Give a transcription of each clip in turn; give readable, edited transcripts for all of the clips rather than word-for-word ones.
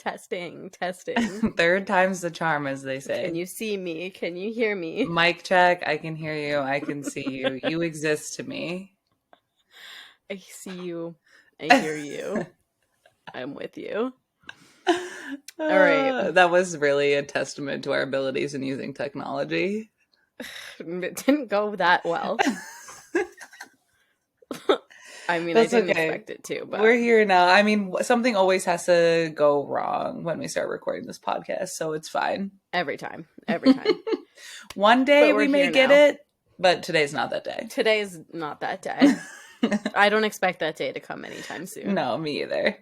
Testing. Third time's the charm, as they say. Can you see me? Can you hear me? Mic check. I can hear you. I can see you. You exist to me. I see you. I hear you. I'm with you. All right. That was really a testament to our abilities in using technology. It didn't go that well. I mean, That's I didn't okay. expect it to, but We're here now. I mean, something always has to go wrong when we start recording this podcast, so it's fine. Every time. One day we may get it, but today's not that day. Today's not that day. I don't expect that day to come anytime soon. No, me either.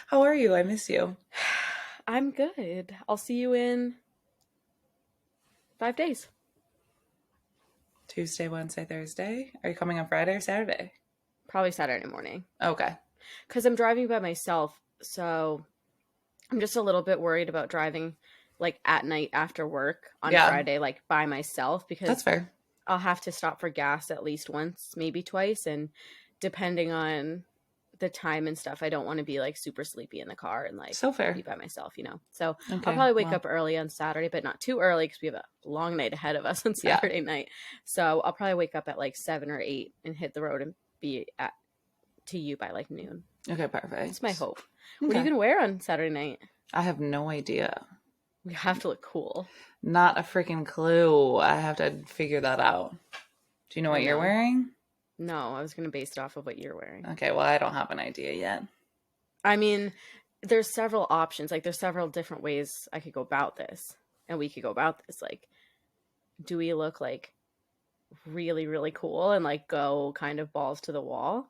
How are you? I miss you. I'm good. I'll see you in 5 days. Tuesday, Wednesday, Thursday. Are you coming on Friday or Saturday? Probably Saturday morning. Okay. Because I'm driving by myself, so I'm just a little bit worried about driving like at night after work on Friday, like by myself, because that's fair. I'll have to stop for gas at least once, maybe twice, and depending on the time and stuff, I don't want to be like super sleepy in the car and like so fair. Be by myself, So I'll probably wake up early on Saturday, but not too early because we have a long night ahead of us on Saturday night. So I'll probably wake up at like 7 or 8 and hit the road and be to you by like noon. Okay, perfect. That's my hope. Okay. What are you gonna wear on Saturday night? I have no idea. We have to look cool. Not a freaking clue. I have to figure that out. Do you know what you're wearing? No, I was going to base it off of what you're wearing. Okay, well, I don't have an idea yet. I mean, there's several options. Like, there's several different ways I could go about this. And we could go about this. Like, do we look, like, really, really cool and, like, go kind of balls to the wall?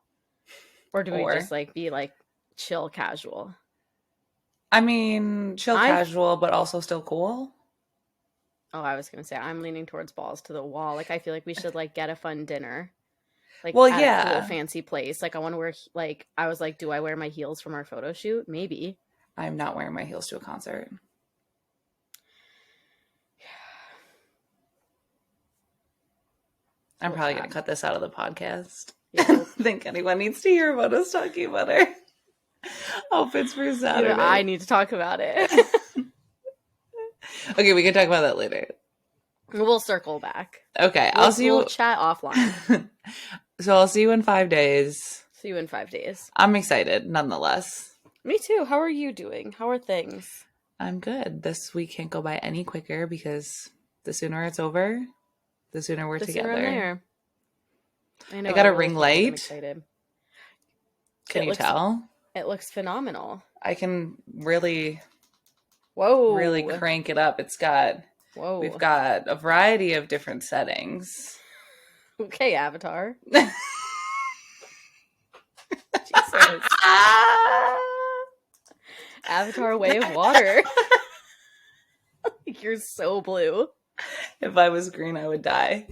Or do we just, like, be, like, chill casual? I mean, chill casual, but also still cool. Oh, I was going to say, I'm leaning towards balls to the wall. Like, I feel like we should, like, get a fun dinner. Like, at a cool, fancy place. Like, I want to wear, like, I was like, do I wear my heels from our photo shoot? Maybe. I'm not wearing my heels to a concert. I'm probably going to cut this out of the podcast. Yeah. I don't think anyone needs to hear about us talking about our outfits for Saturday. Even I need to talk about it. Okay, we can talk about that later. We'll circle back. Okay, I'll see you. We'll chat offline. So I'll see you in 5 days. See you in 5 days. I'm excited, nonetheless. Me too. How are you doing? How are things? I'm good. This week can't go by any quicker because the sooner it's over, the sooner we're together. Sooner I'm there. I know. I got a ring light. I'm excited. Can you tell? It looks phenomenal. I can really crank it up. It's got. Whoa. We've got a variety of different settings. Okay, Avatar. Jesus. Avatar Way of Water. You're so blue. If I was green, I would die.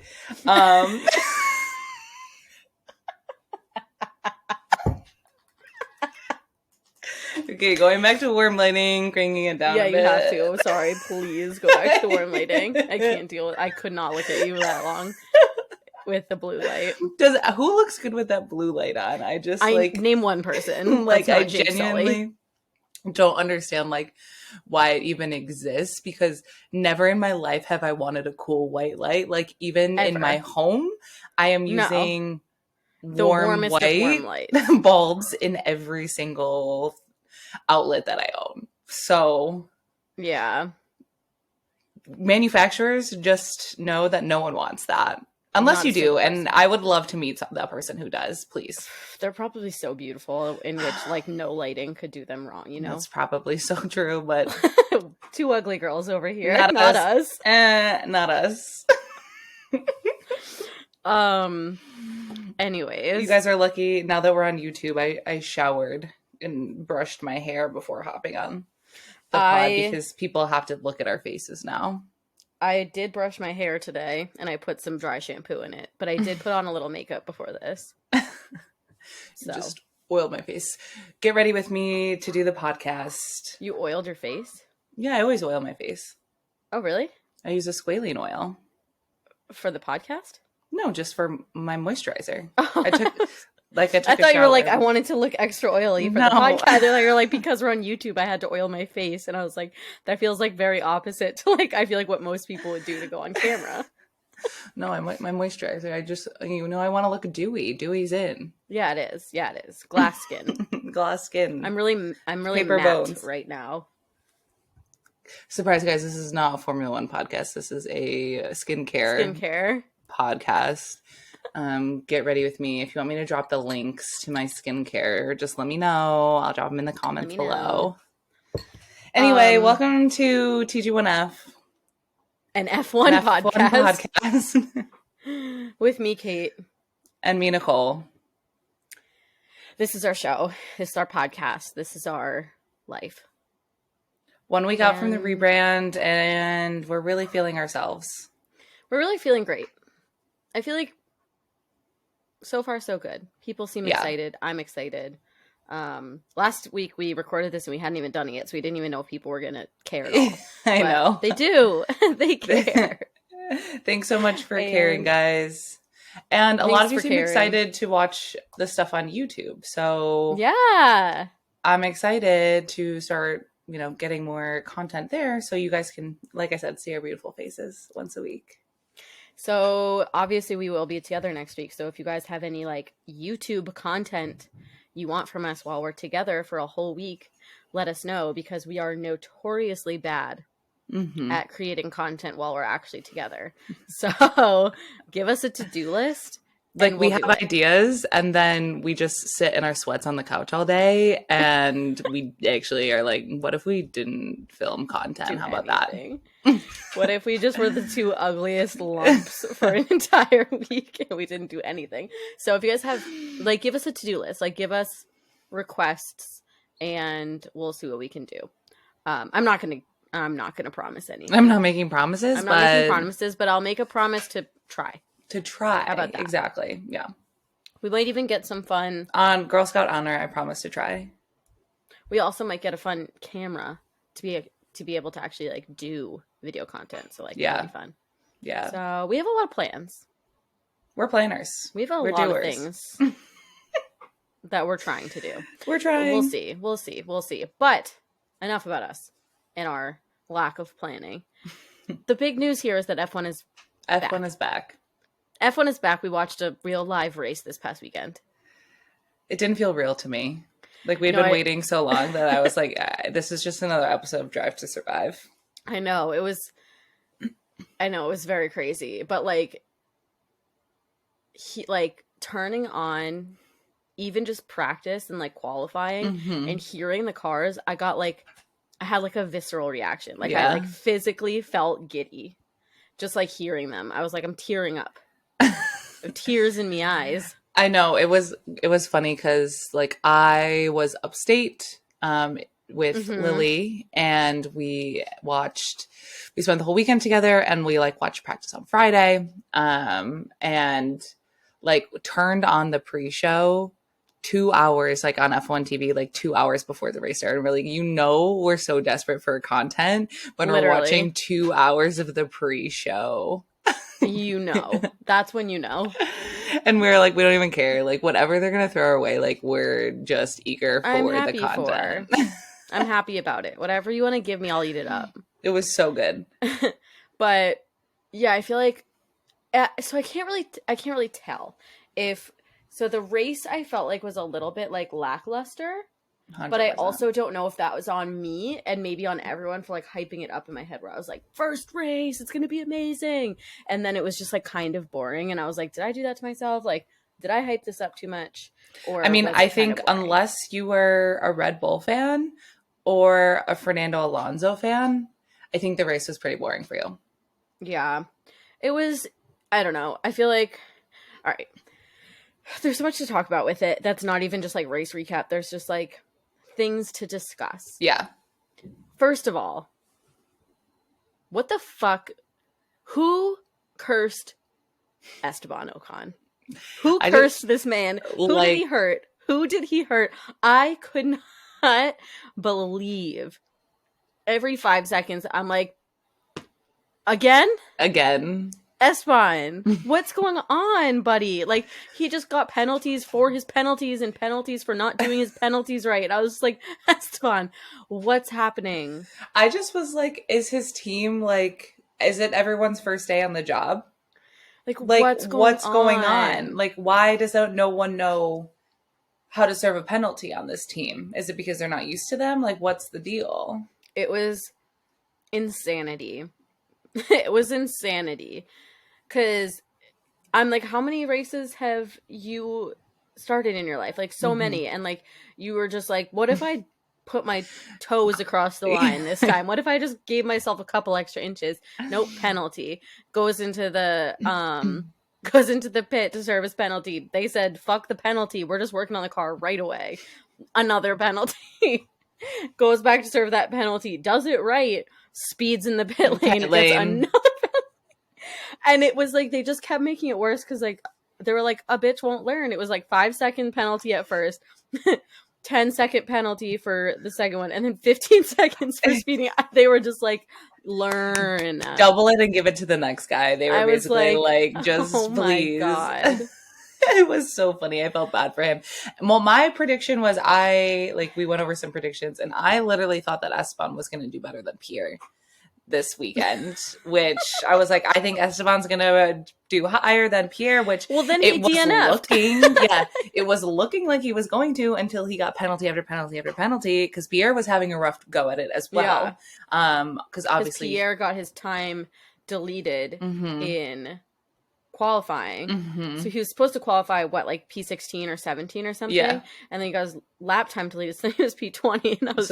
Okay, going back to warm lighting, cranking it down a bit. Yeah, you have to. I'm sorry. Please go back to the warm lighting. I can't deal with it. I could not look at you that long with the blue light. Who looks good with that blue light on? Name one person. Like, I genuinely don't understand, like, why it even exists, because never in my life have I wanted a cool white light. Like, even in my home, I am using warm white bulbs in every single outlet that I own. So yeah, manufacturers just know that no one wants that unless you do, and I would love to meet that person who does. Please. They're probably so beautiful, in which like no lighting could do them wrong, That's probably so true, but two ugly girls over here. Not us. Not us. Anyways, you guys are lucky. Now that we're on YouTube, I showered and brushed my hair before hopping on the pod because people have to look at our faces now. I did brush my hair today and I put some dry shampoo in it, but I did put on a little makeup before this. So. Just oiled my face. Get ready with me to do the podcast. You oiled your face? Yeah, I always oil my face. Oh, really? I use a squalene oil. For the podcast? No, just for my moisturizer. I took Like I I took a thought you were shower. like, I wanted to look extra oily for the podcast. You're like, because we're on YouTube, I had to oil my face. And I was like, that feels like very opposite to like, I feel like what most people would do to go on camera. No, my moisturizer. I just, I want to look dewy. Dewy's in. Yeah, it is. Yeah, it is. Glass skin. Glass skin. I'm really Paper matte bones. right now. Surprise, guys! This is not a Formula One podcast. This is a skincare podcast. Get ready with me. If you want me to drop the links to my skincare, just let me know. I'll drop them in the comments below. Anyway, welcome to TG1F. An F1 podcast. With me, Kate. And me, Nicole. This is our show. This is our podcast. This is our life. 1 week out from the rebrand, and we're really feeling ourselves. We're really feeling great. I feel like so far so good. People seem excited. I'm excited. Last week we recorded this and we hadn't even done it yet, so we didn't even know if people were gonna care at all. I know. They do. They care. Thanks so much for caring, guys. And a lot of you seem excited to watch the stuff on YouTube. So yeah, I'm excited to start, getting more content there so you guys can, like I said, see our beautiful faces once a week. So obviously we will be together next week. So if you guys have any like YouTube content you want from us while we're together for a whole week, let us know, because we are notoriously bad at creating content while we're actually together. So give us a to-do list. Like we have ideas and then we just sit in our sweats on the couch all day, and we actually are like, what if we didn't film content? How about that? What if we just were the two ugliest lumps for an entire week and we didn't do anything? So if you guys have, like, give us a to-do list, like give us requests and we'll see what we can do. I'm not going to promise anything. I'm not making promises. But I'll make a promise to try. How about that? Exactly. Yeah. We might even get some fun. On Girl Scout Honor, I promise to try. We also might get a fun camera to be able to actually like do video content. So like, it'll be fun. Yeah. So we have a lot of plans. We're planners. We have a lot of things that we're trying to do. We're trying. We'll see. But enough about us and our lack of planning. The big news here is that F1 is back. F1 is back. We watched a real live race this past weekend. It didn't feel real to me. Like we'd been waiting so long that I was like, this is just another episode of Drive to Survive. I know. It was very crazy. But like, turning on even just practice and like qualifying and hearing the cars, I had like a visceral reaction. Like I like physically felt giddy just like hearing them. I was like, I'm tearing up. Tears in my eyes. I know. It was funny because like I was upstate with Lily, and we spent the whole weekend together, and we like watched practice on Friday, and like turned on the pre-show 2 hours like on F1 TV, like 2 hours before the race started. And we're like, we're so desperate for content, but we're watching 2 hours of the pre-show. That's when you know. And we're like, we don't even care. Like, whatever they're going to throw our way, like, we're just eager for the content. I'm happy about it. Whatever you want to give me, I'll eat it up. It was so good. But, yeah, I feel like... so I can't really tell if... So the race, I felt like, was a little bit, like, lackluster. 100%. But I also don't know if that was on me and maybe on everyone for like hyping it up in my head, where I was like, first race, it's going to be amazing. And then it was just like kind of boring. And I was like, did I do that to myself? Like, did I hype this up too much? Or I think unless you were a Red Bull fan or a Fernando Alonso fan, I think the race was pretty boring for you. Yeah, it was. I don't know. I feel like, all right, there's so much to talk about with it. That's not even just like race recap. There's just like things to discuss. Yeah. First of all, what the fuck? Who cursed Esteban Ocon? Who cursed this man? Who did he hurt? Who did he hurt? I could not believe. Every 5 seconds, I'm like, again? Esteban, what's going on, buddy? Like, he just got penalties for his penalties and penalties for not doing his penalties right. I was like, Esteban, what's happening? I just was like, is his team like, is it everyone's first day on the job? Like what's going on? Like, why does no one know how to serve a penalty on this team? Is it because they're not used to them? Like, what's the deal? It was insanity. It was insanity. Because I'm like, how many races have you started in your life? Like, so many. And like, you were just like, what if I put my toes across the line this time? What if I just gave myself a couple extra inches? Nope, penalty. Goes into the pit to serve his penalty. They said, fuck the penalty. We're just working on the car right away. Another penalty. Goes back to serve that penalty. Does it right. Speeds in the pit lane. Gets another penalty. And it was like, they just kept making it worse because like, they were like, a bitch won't learn. It was like 5-second penalty at first. 10-second penalty for the second one, and then 15 seconds for speeding. They were just like, learn. Double it and give it to the next guy. They were basically like, just please. My God. It was so funny. I felt bad for him. Well, my prediction was we went over some predictions, and I literally thought that Esteban was going to do better than Pierre this weekend, which I was like, I think Esteban's gonna do higher than Pierre, which then he DNF'd. It was looking like he was going to until he got penalty after penalty after penalty, because Pierre was having a rough go at it as well. Because obviously Pierre got his time deleted in qualifying. So he was supposed to qualify like P16 or 17 or something, and then he got his lap time deleted, so he was P20, and I was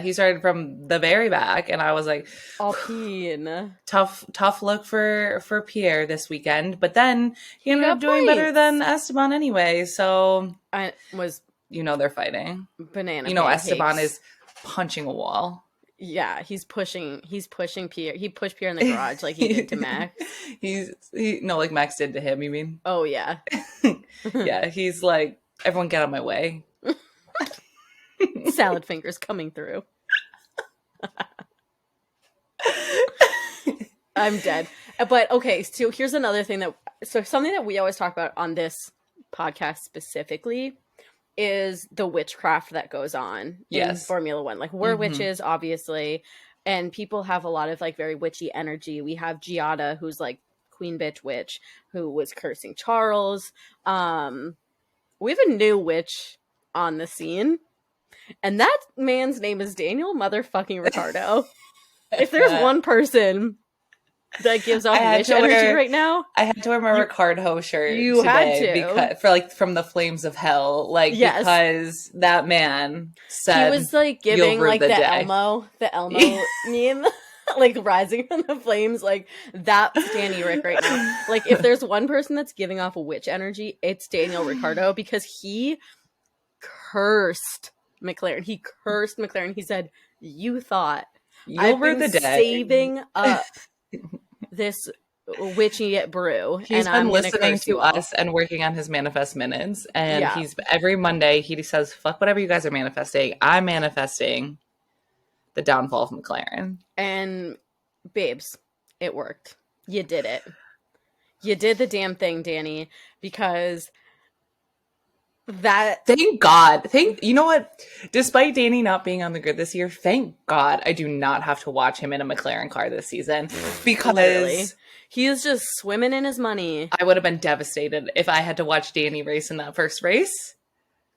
he started from the very back, and I was like, Alpine. Tough look for Pierre this weekend, but then he ended up doing better than Esteban anyway, so they're fighting. Banana Esteban is punching a wall. Yeah, he's pushing Pierre. He pushed Pierre in the garage like he did to Max. Like Max did to him, you mean? Oh, yeah. Yeah, he's like, everyone get out of my way. Salad fingers coming through. I'm dead. But okay, so here's another thing something that we always talk about on this podcast specifically is the witchcraft that goes on in Formula One. Like, we're witches, obviously, and people have a lot of like very witchy energy. We have Giada, who's like queen bitch witch, who was cursing Charles. We have a new witch on the scene, and that man's name is Daniel motherfucking Ricciardo. If there's one person that gives off witch energy right now, I had to wear my Ricardo shirt. You today had to from the flames of hell, because that man said he was like giving like the Elmo meme, like rising from the flames. Like, that's Danny Rick right now. Like, if there's one person that's giving off a witch energy, it's Daniel Ricciardo, because he cursed McLaren. He cursed McLaren. He said, "You thought I've been saving up this witchy brew." He's been listening to us and working on his manifest minutes, and he's every Monday he says, "Fuck whatever you guys are manifesting. I'm manifesting the downfall of McLaren." And babes, it worked. You did it. You did the damn thing, Danny, because thank God. You know what? Despite Danny not being on the grid this year, thank God I do not have to watch him in a McLaren car this season, because literally, he is just swimming in his money. I would have been devastated if I had to watch Danny race in that first race.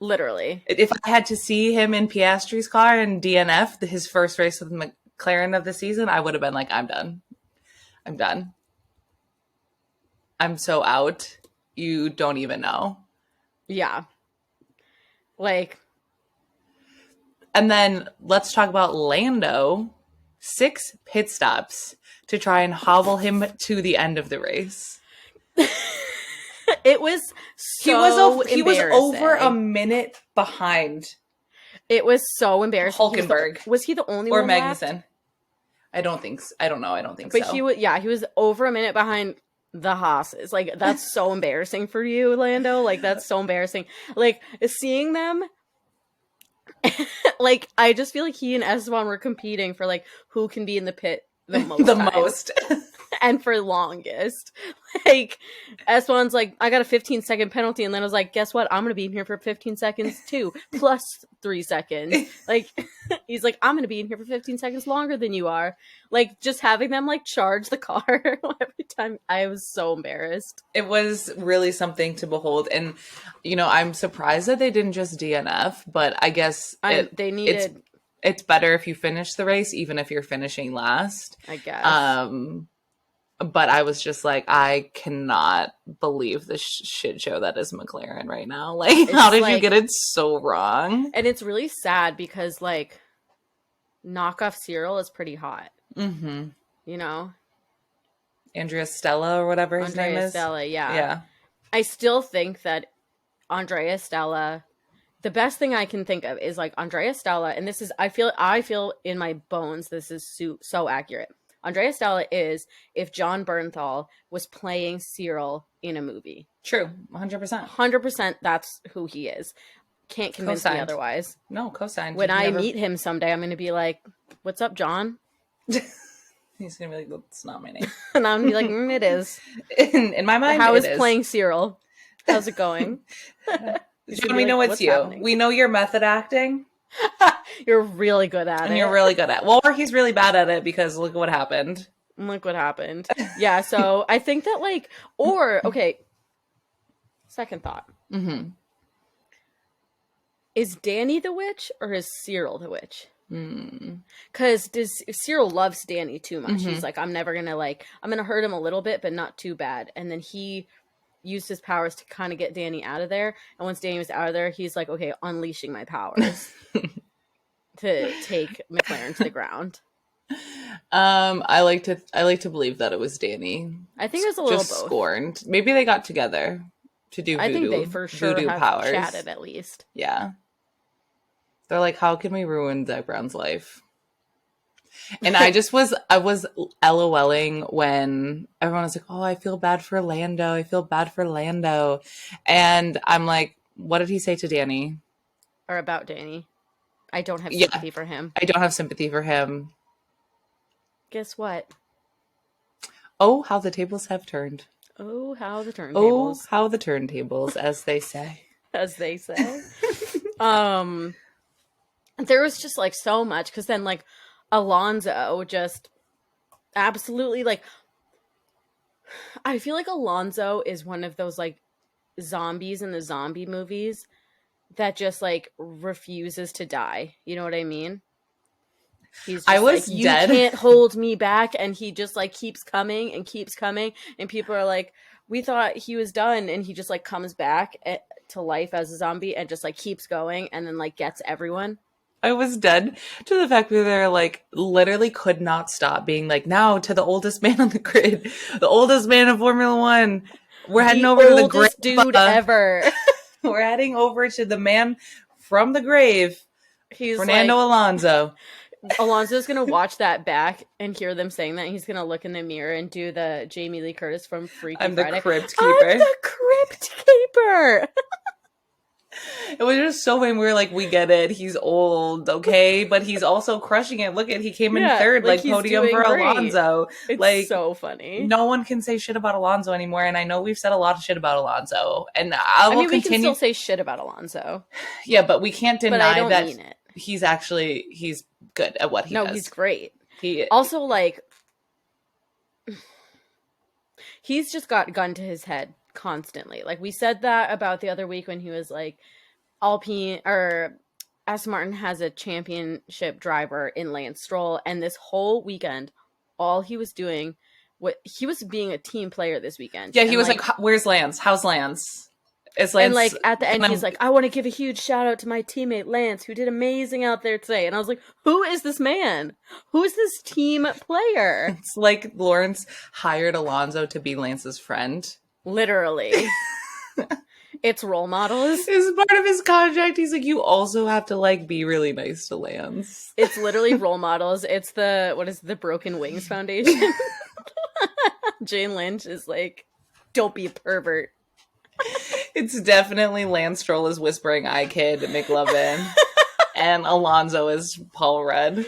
Literally. If I had to see him in Piastri's car and DNF, his first race with McLaren of the season, I would have been like, I'm done. I'm so out. You don't even know. Yeah. Like. And then let's talk about Lando. 6 pit stops to try and hobble him to the end of the race. It was so he was over a minute behind. It was so embarrassing. Hulkenberg. Was he the only one? Or Magnussen? Left? I don't think so. I don't know. I don't think but so. But he was over a minute behind the Haas's. Like, that's so embarrassing for you, Lando. Like, that's so embarrassing. Like, seeing them, like, I just feel like he and Esteban were competing for like who can be in the pit the most. and for longest. Like, S1's like, I got a 15-second penalty, and then I was like, guess what? I'm going to be in here for 15 seconds too, plus 3 seconds. Like, he's like, I'm going to be in here for 15 seconds longer than you are. Like, just having them, like, charge the car every time. I was so embarrassed. It was really something to behold. And, you know, I'm surprised that they didn't just DNF, but I guess they needed... It's better if you finish the race, even if you're finishing last. I guess. But I was just like, I cannot believe the shit show that is McLaren right now. Like, how did you get it so wrong? And it's really sad because, like, knockoff Cyril is pretty hot. Mm-hmm. You know? Andrea Stella or whatever his name is. Stella, yeah. Yeah. I still think that Andrea Stella... The best thing I can think of is, like, Andrea Stella, and this is, I feel in my bones, this is so accurate. Andrea Stella is if John Bernthal was playing Cyril in a movie. True, 100%. 100% that's who he is. Can't convince me otherwise. No, co-signed. When I meet him someday, I'm going to be like, what's up, John? He's going to be like, that's not my name. And I'm going to be like, it is. In my mind, How is playing Cyril? How's it going? John, we know it's you. Happening? We know you're method acting. You're really good at it. And you're really good at it. Well, or he's really bad at it because look what happened. Look what happened. Yeah, so I think that, like, okay, second thought. Mm-hmm. Is Danny the witch or is Cyril the witch? Because Cyril loves Danny too much. Mm-hmm. He's like, I'm never going to, like, I'm going to hurt him a little bit, but not too bad. And then he used his powers to kind of get Danny out of there. And once Danny was out of there, he's like, okay, unleashing my powers to take McLaren to the ground. I like to believe that it was Danny. I think it was a little just both. Scorned. Maybe they got together to do voodoo. I think they for sure have powers. chatted at least. Yeah. They're like, how can we ruin Zach Brown's life? And I was LOLing when everyone was like, oh, I feel bad for Lando. I feel bad for Lando. And I'm like, what did he say to Danny? Or about Danny? I don't have sympathy for him. I don't have sympathy for him. Guess what? Oh, how the tables have turned. Oh, how the turntables. Oh, how the turntables, as they say. As they say. There was just, like, so much. Because then, like, Alonso just absolutely, like, I feel like Alonso is one of those, like, zombies in the zombie movies that just, like, refuses to die. You know what I mean? He's just like, you can't hold me back, and he just, like, keeps coming, and people are like, we thought he was done, and he just, like, comes back to life as a zombie and just, like, keeps going, and then, like, gets everyone. I was dead to the fact that they're like literally could not stop being like, now to the oldest man on the grid, the oldest man in Formula One. We're heading over to the greatest dude ever. We're heading over to the man from the grave. He's Fernando Alonso. Alonso's gonna watch that back and hear them saying that. He's gonna look in the mirror and do the Jamie Lee Curtis from Freaky Friday. The crypt keeper. I'm the crypt keeper. It was just so funny. We were like, we get it. He's old, okay? But he's also crushing it. Look at, he came in third, like podium for great. Alonso. It's like so funny. No one can say shit about Alonso anymore. And I know we've said a lot of shit about Alonso. And I will we can still say shit about Alonso. Yeah, but we can't deny that mean it. He's good at what he does. No, he's great. He also, like, he's just got gun to his head constantly. Like, we said that about the other week when he was like, Alpine or Aston Martin has a championship driver in Lance Stroll, and this whole weekend all he was doing, he was being a team player this weekend. Yeah, he was like, where's Lance? How's Lance? Is Lance? And like at the end he's like, I want to give a huge shout out to my teammate Lance, who did amazing out there today. And I was like, who is this man? Who is this team player? It's like Lawrence hired Alonso to be Lance's friend. Literally. It's role models. It's part of his contract. He's like, you also have to like be really nice to Lance. It's literally role models. It's the Broken Wings Foundation. Jane Lynch is like, don't be a pervert. It's definitely Lance Stroll is whispering "I Kid" McLovin, and Alonso is Paul Rudd.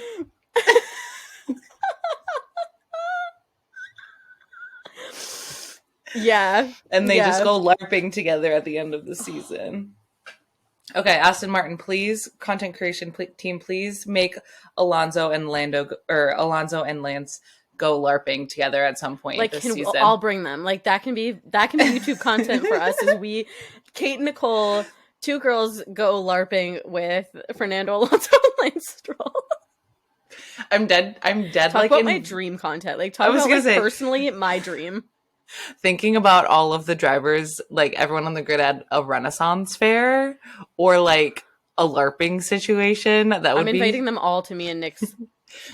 Yeah. And they just go LARPing together at the end of the season. Okay, Aston Martin, please, content creation team, please make Alonso and Lance go LARPing together at some point this season. I'll bring them. Like that can be YouTube content for us as Kate and Nicole, two girls go LARPing with Fernando Alonso and Lance Stroll. I'm dead. Talk about my dream content. Like talk about personally my dream. Thinking about all of the drivers, like everyone on the grid at a Renaissance fair or like a LARPing situation. I'm inviting them all to me and Nick's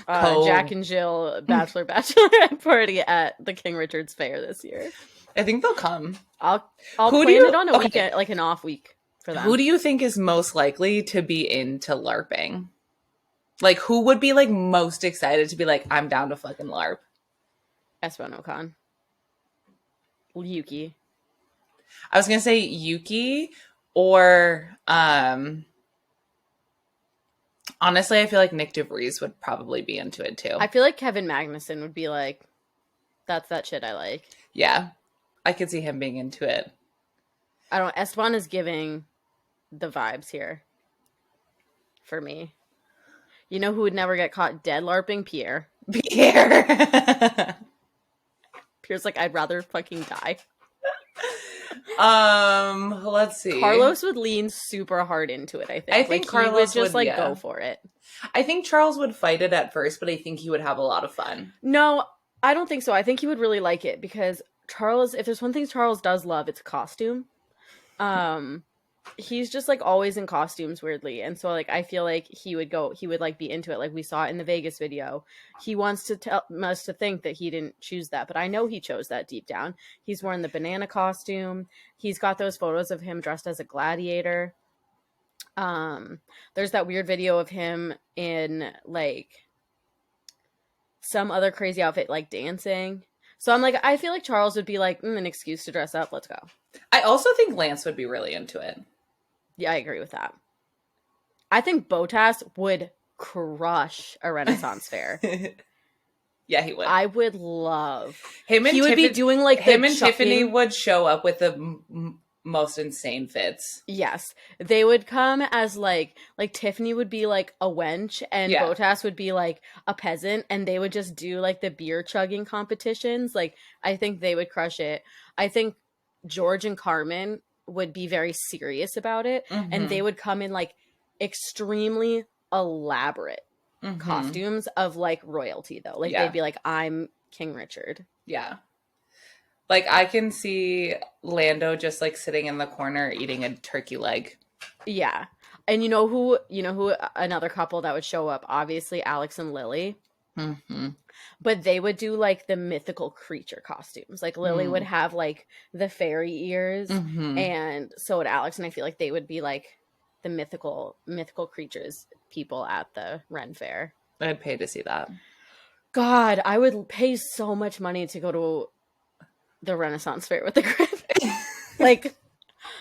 Jack and Jill bachelorette party at the King Richard's Fair this year. I think they'll come. I'll plan it on a weekend, like an off week for them. Who do you think is most likely to be into LARPing? Like who would be like most excited to be like, I'm down to fucking LARP? Esteban Ocon. Yuki. I was gonna say Yuki or honestly, I feel like Nick DeVries would probably be into it too. I feel like Kevin Magnussen would be like, that's that shit I like. Yeah. I could see him being into it. I don't know. Esteban is giving the vibes here for me. You know who would never get caught dead LARPing? Pierre. Pierre's like, I'd rather fucking die. Let's see. Carlos would lean super hard into it, I think. I think Carlos he would just go for it. I think Charles would fight it at first, but I think he would have a lot of fun. No, I don't think so. I think he would really like it because Charles, if there's one thing Charles does love, it's costume. He's just like always in costumes weirdly, and so like I feel like he would like be into it. Like we saw it in the Vegas video. He wants to tell us to think that he didn't choose that, but I know he chose that deep down. He's wearing the banana costume. He's got those photos of him dressed as a gladiator. There's that weird video of him in like some other crazy outfit, like dancing. So I'm like, I feel like Charles would be like, an excuse to dress up. Let's go. I also think Lance would be really into it. Yeah, I agree with that. I think Bottas would crush a Renaissance fair. Yeah, he would. I would love him. And he would be doing like him and Tiffany would show up with the most insane fits. Yes, they would come as like Tiffany would be like a wench and Bottas would be like a peasant, and they would just do like the beer chugging competitions. Like I think they would crush it. I think George and Carmen would be very serious about it, and they would come in like extremely elaborate costumes of like royalty though. Like they'd be like, I'm King Richard. Yeah. Like I can see Lando just like sitting in the corner eating a turkey leg. Yeah. And you know who another couple that would show up, obviously Alex and Lily. But they would do like the mythical creature costumes. Like Lily would have like the fairy ears, and so would Alex. And I feel like they would be like the mythical creatures people at the Ren Fair. I'd pay to see that. God, I would pay so much money to go to the Renaissance Fair with the grid. Like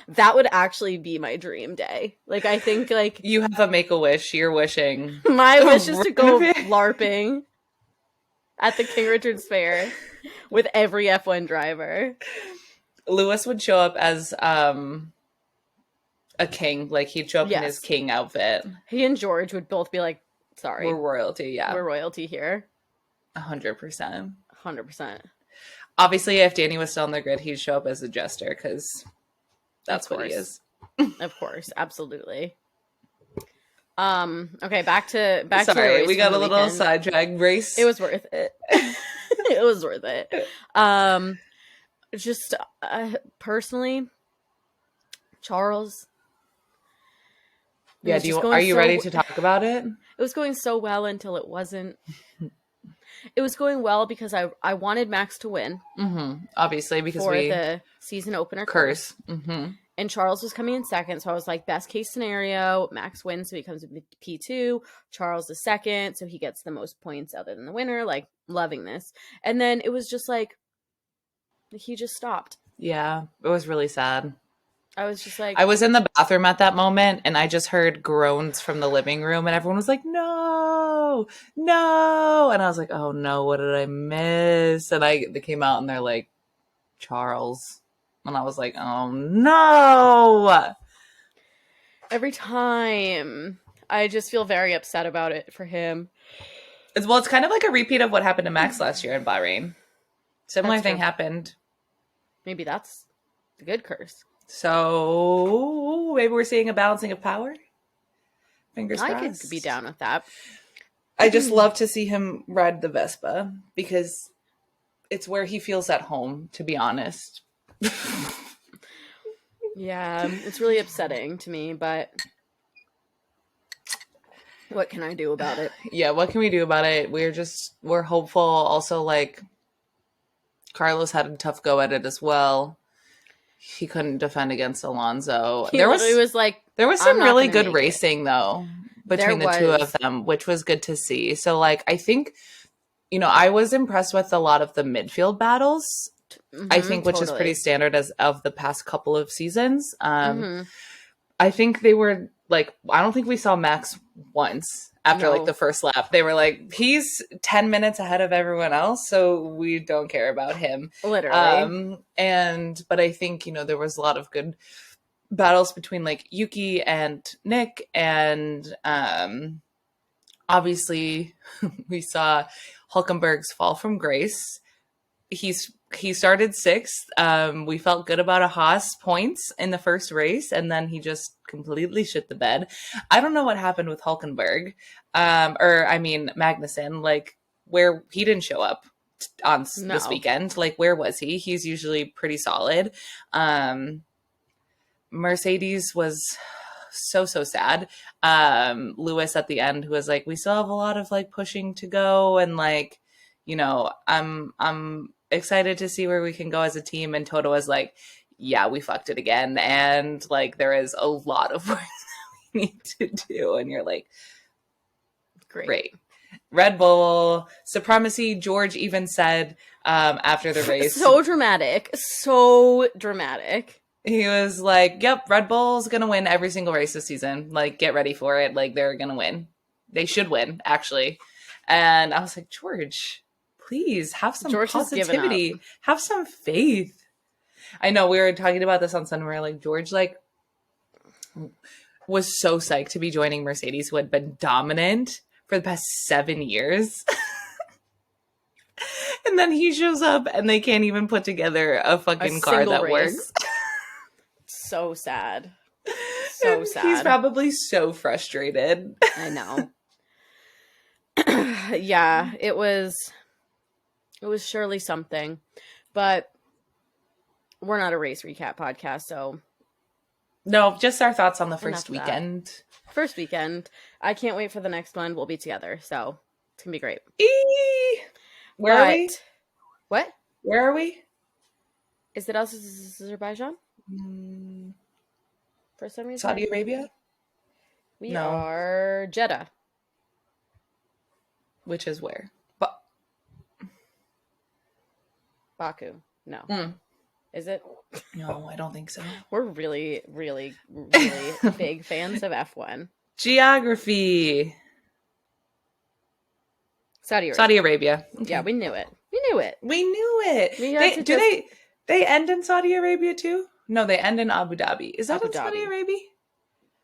that would actually be my dream day. Like I think like you have a Make-A-Wish. You're wishing. My wish is to go LARPing at the King Richard's Fair with every F1 driver. Lewis would show up as a king. Like he'd show up in his king outfit. He and George would both be like, sorry. We're royalty, yeah. We're royalty here. 100%. 100%. Obviously, if Danny was still on the grid, he'd show up as a jester because that's what he is. Of course, absolutely. Okay, back to Sorry, the race we got a little weekend. sidetrack race. It was worth it. It was worth it. Just personally, Charles. Yeah, are you ready to talk about it? It was going so well until it wasn't. It was going well because I wanted Max to win. Obviously, because for the season opener curse. And Charles was coming in second, so I was like, best case scenario, Max wins, so he comes in P2. Charles is second, so he gets the most points other than the winner. Like, loving this. And then it was just like, he just stopped. Yeah, it was really sad. I was just like... I was in the bathroom at that moment, and I just heard groans from the living room, and everyone was like, no, no. And I was like, oh no, what did I miss? And they came out, and they're like, Charles. And I was like, oh no. Every time. I just feel very upset about it for him. It's kind of like a repeat of what happened to Max last year in Bahrain. Similar thing happened. Maybe that's the good curse. So maybe we're seeing a balancing of power. Fingers crossed. I could be down with that. I just love to see him ride the Vespa because it's where he feels at home, to be honest. Yeah, it's really upsetting to me, but what can I do about it? Yeah, what can we do about it? We're hopeful. Also, like, Carlos had a tough go at it as well. He couldn't defend against Alonso. There was some really good racing though between the two of them, which was good to see. So like, I think, I was impressed with a lot of the midfield battles. I think, which is pretty standard as of the past couple of seasons. I think they were like, I don't think we saw Max once after like the first lap. They were like, he's 10 minutes ahead of everyone else, so we don't care about him. Literally. But I think, there was a lot of good battles between like Yuki and Nick, and obviously we saw Hulkenberg's fall from grace. He started sixth. We felt good about a Haas points in the first race, and then he just completely shit the bed. I don't know what happened with Hulkenberg, Magnussen, like where he didn't show up on this weekend. Like, where was he? He's usually pretty solid. Mercedes was so sad. Lewis at the end, who was like, we still have a lot of like pushing to go, and like, I'm excited to see where we can go as a team. And Toto was like, yeah, we fucked it again, and like there is a lot of work that we need to do. And you're like, great. Red Bull supremacy. George even said after the race, so dramatic. He was like, yep, Red Bull's gonna win every single race this season, like get ready for it, like they're gonna win, they should win actually. And I was like, George, please have some positivity, have some faith. I know we were talking about this on Sunday. We were like, George like was so psyched to be joining Mercedes, who had been dominant for the past 7 years. And then he shows up and they can't even put together a fucking car that works. So sad. So sad. He's probably so frustrated. I know. Yeah, it was surely something, but we're not a race recap podcast, so no, just our thoughts on the first weekend. First weekend. I can't wait for the next one. We'll be together, so it's gonna be great. Where are we? What? Where are we? Is it Azerbaijan? For some reason, Saudi Arabia. We are Jeddah. Which is where? Baku. No. Is it? No, I don't think so. We're really, really, really big fans of F1. Geography. Saudi Arabia. Okay. Yeah, we knew it. They end in Saudi Arabia too? No, they end in Abu Dhabi. Is that in Saudi Arabia?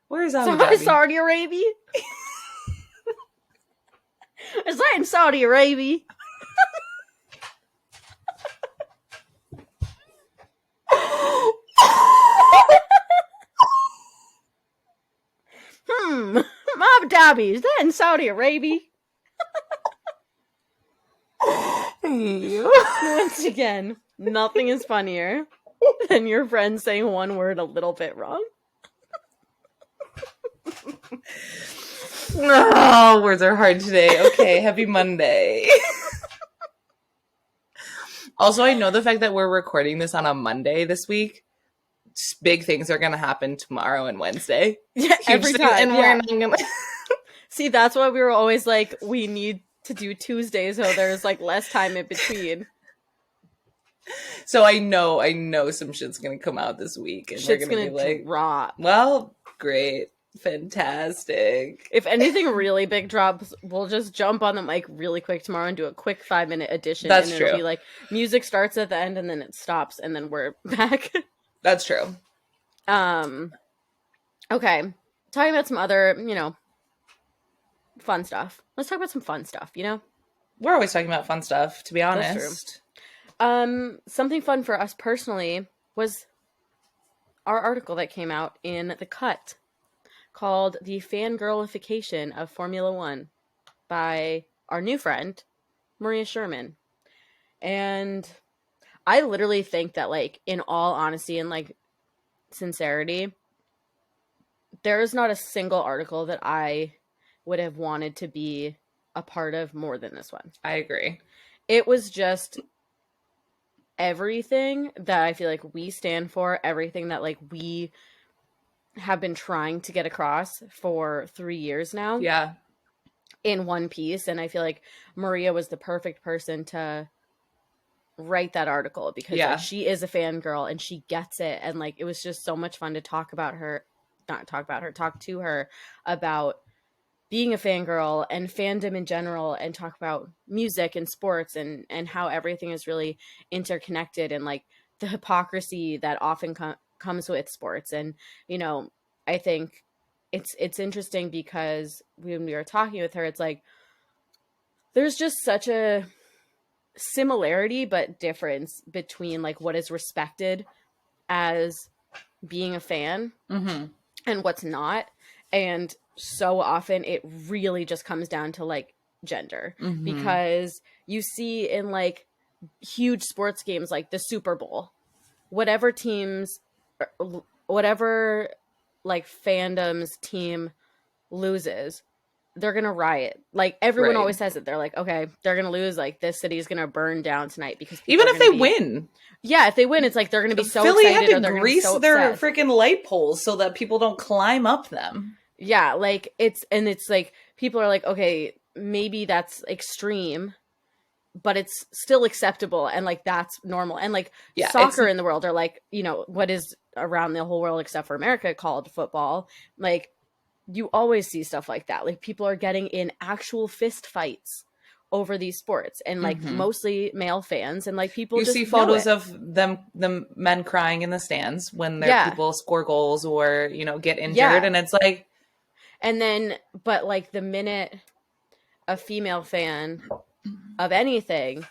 Where is Abu Dhabi? Saudi Arabia? Is that in Saudi Arabia? Abu Dhabi, is that in Saudi Arabia? Once again, nothing is funnier than your friend saying one word a little bit wrong. Oh, words are hard today. Okay, happy Monday. Also, I know the fact that we're recording this on a Monday this week, big things are going to happen tomorrow and Wednesday. Yeah, every time. And See, that's why we were always like, we need to do Tuesday so there's like less time in between. So I know some shit's going to come out this week. And Shit's we're going to be like, drop. well, great. Fantastic. If anything really big drops, we'll just jump on the mic really quick tomorrow and do a quick 5-minute edition. That's and true. It'll be like music starts at the end and then it stops and then we're back. That's true. Okay. Talking about some other, fun stuff. Let's talk about some fun stuff, We're always talking about fun stuff, to be honest. That's true. Something fun for us personally was our article that came out in The Cut called The Fangirlification of Formula One by our new friend, Maria Sherman. And I literally think that, like, in all honesty and, like, sincerity, there is not a single article that I would have wanted to be a part of more than this one. I agree. It was just everything that I feel like we stand for, everything that, like, we have been trying to get across for 3 years now. Yeah. In one piece. And I feel like Maria was the perfect person to write that article because like, she is a fangirl and she gets it. And like, it was just so much fun to talk to her about being a fangirl and fandom in general and talk about music and sports and how everything is really interconnected and like the hypocrisy that often comes with sports. And, I think it's interesting because when we were talking with her, it's like, there's just such a similarity, but difference between like what is respected as being a fan and what's not. And so often it really just comes down to like gender because you see in like huge sports games, like the Super Bowl, whatever like fandom's team loses, they're gonna riot. Like everyone always says it. They're like, okay, they're gonna lose. Like this city's gonna burn down tonight because even if they win, if they win, it's like they're gonna be so Philly excited. had to grease their freaking light poles so that people don't climb up them. Yeah, like it's like people are like, okay, maybe that's extreme, but it's still acceptable and like that's normal. And like soccer in the world are like, what is around the whole world except for America called football. Like you always see stuff like that. Like people are getting in actual fist fights over these sports and like mostly male fans and like people just see photos of the men crying in the stands when their people score goals or, get injured and it's like. And then, but like the minute a female fan of anything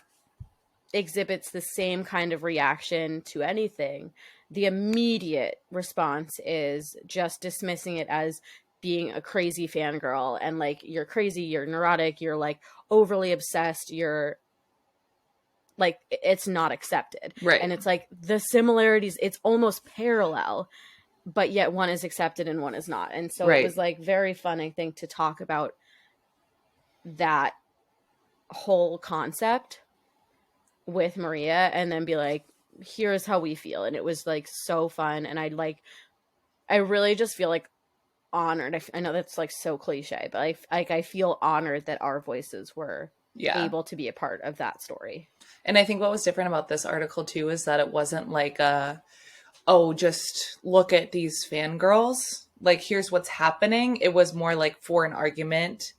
exhibits the same kind of reaction to anything, the immediate response is just dismissing it as being a crazy fangirl and like you're crazy, you're neurotic, you're like overly obsessed, you're like it's not accepted. Right. And it's like the similarities, it's almost parallel, but yet one is accepted and one is not. And so it was like very fun, I think, to talk about that whole concept with Maria and then be like, here's how we feel. And it was like so fun. And I really just feel like honored. I know that's like so cliche, but I feel honored that our voices were able to be a part of that story. And I think what was different about this article too is that it wasn't like just look at these fangirls, like here's what's happening. It was more like for an argument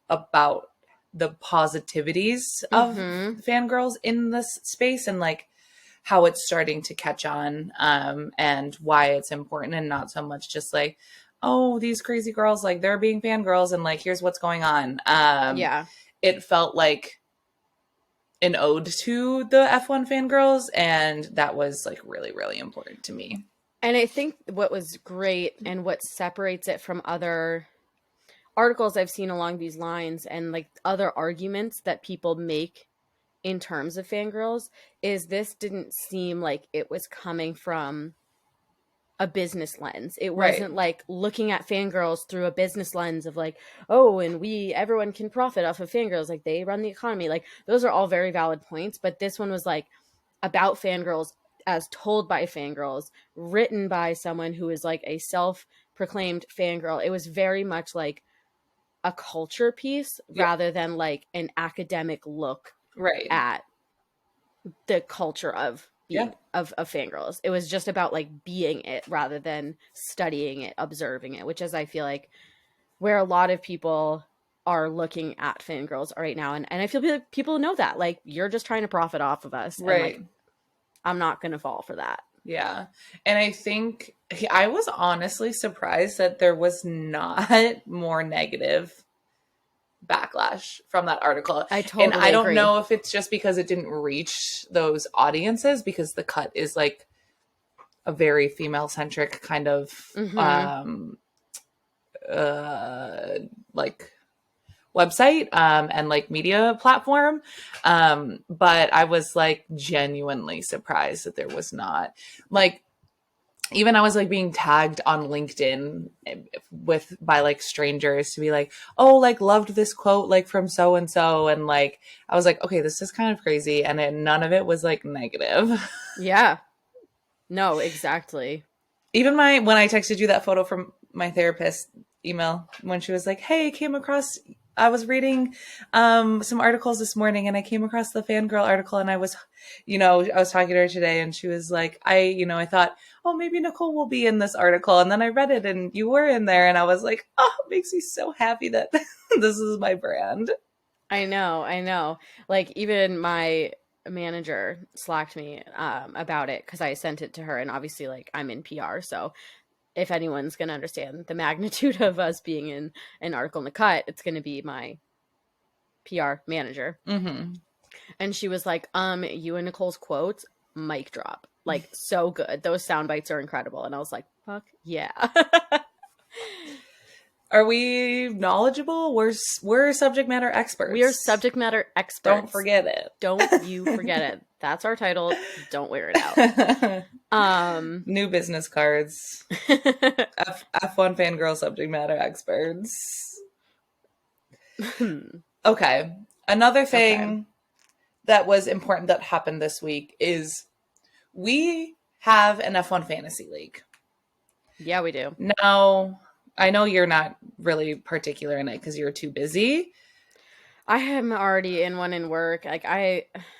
about the positivities of fangirls in this space and like how it's starting to catch on and why it's important and not so much just like, oh, these crazy girls, like they're being fangirls and like, here's what's going on. It felt like an ode to the F1 fangirls. And that was like really, really important to me. And I think what was great and what separates it from other articles I've seen along these lines and like other arguments that people make in terms of fangirls is this didn't seem like it was coming from a business lens. It wasn't like looking at fangirls through a business lens of like, oh, and everyone can profit off of fangirls. Like they run the economy. Like those are all very valid points. But this one was like about fangirls as told by fangirls, written by someone who is like a self-proclaimed fangirl. It was very much like a culture piece rather than like an academic look at the culture of being of fangirls. It was just about like being it rather than studying it, observing it, which is I feel like where a lot of people are looking at fangirls right now. And I feel like people know that. Like, you're just trying to profit off of us. Right. And like, I'm not going to fall for that. Yeah. And I think I was honestly surprised that there was not more negative backlash from that article. I totally And I don't agree. know if it's just because it didn't reach those audiences, because the cut is like a very female centric kind of like website and like media platform, but I was like genuinely surprised that there was not, like, even I was like being tagged on LinkedIn by like strangers to be like, oh, like loved this quote like from so and so, and like I was like, okay, this is kind of crazy, and none of it was like negative. Yeah. No, exactly. Even when I texted you that photo from my therapist email, when she was like, hey, I was reading some articles this morning and I came across the fangirl article, and I was talking to her today, and she was like, I thought, oh, maybe Nicole will be in this article. And then I read it and you were in there, and I was like, oh, it makes me so happy that this is my brand. I know. Like, even my manager slacked me about it because I sent it to her, and obviously like I'm in PR, so if anyone's going to understand the magnitude of us being in an article in the cut, it's going to be my PR manager. Mm-hmm. And she was like, you and Nicole's quotes, mic drop. Like, so good. Those sound bites are incredible. And I was like, fuck yeah. Are we knowledgeable? We're subject matter experts. We are subject matter experts. Don't forget it. Don't you forget it. That's our title. Don't wear it out. New business cards. F1 fangirl subject matter experts. Okay. Another thing that was important that happened this week is we have an F1 fantasy league. Yeah, we do. Now, I know you're not really particular in it because you're too busy. I am already in one in work. Like,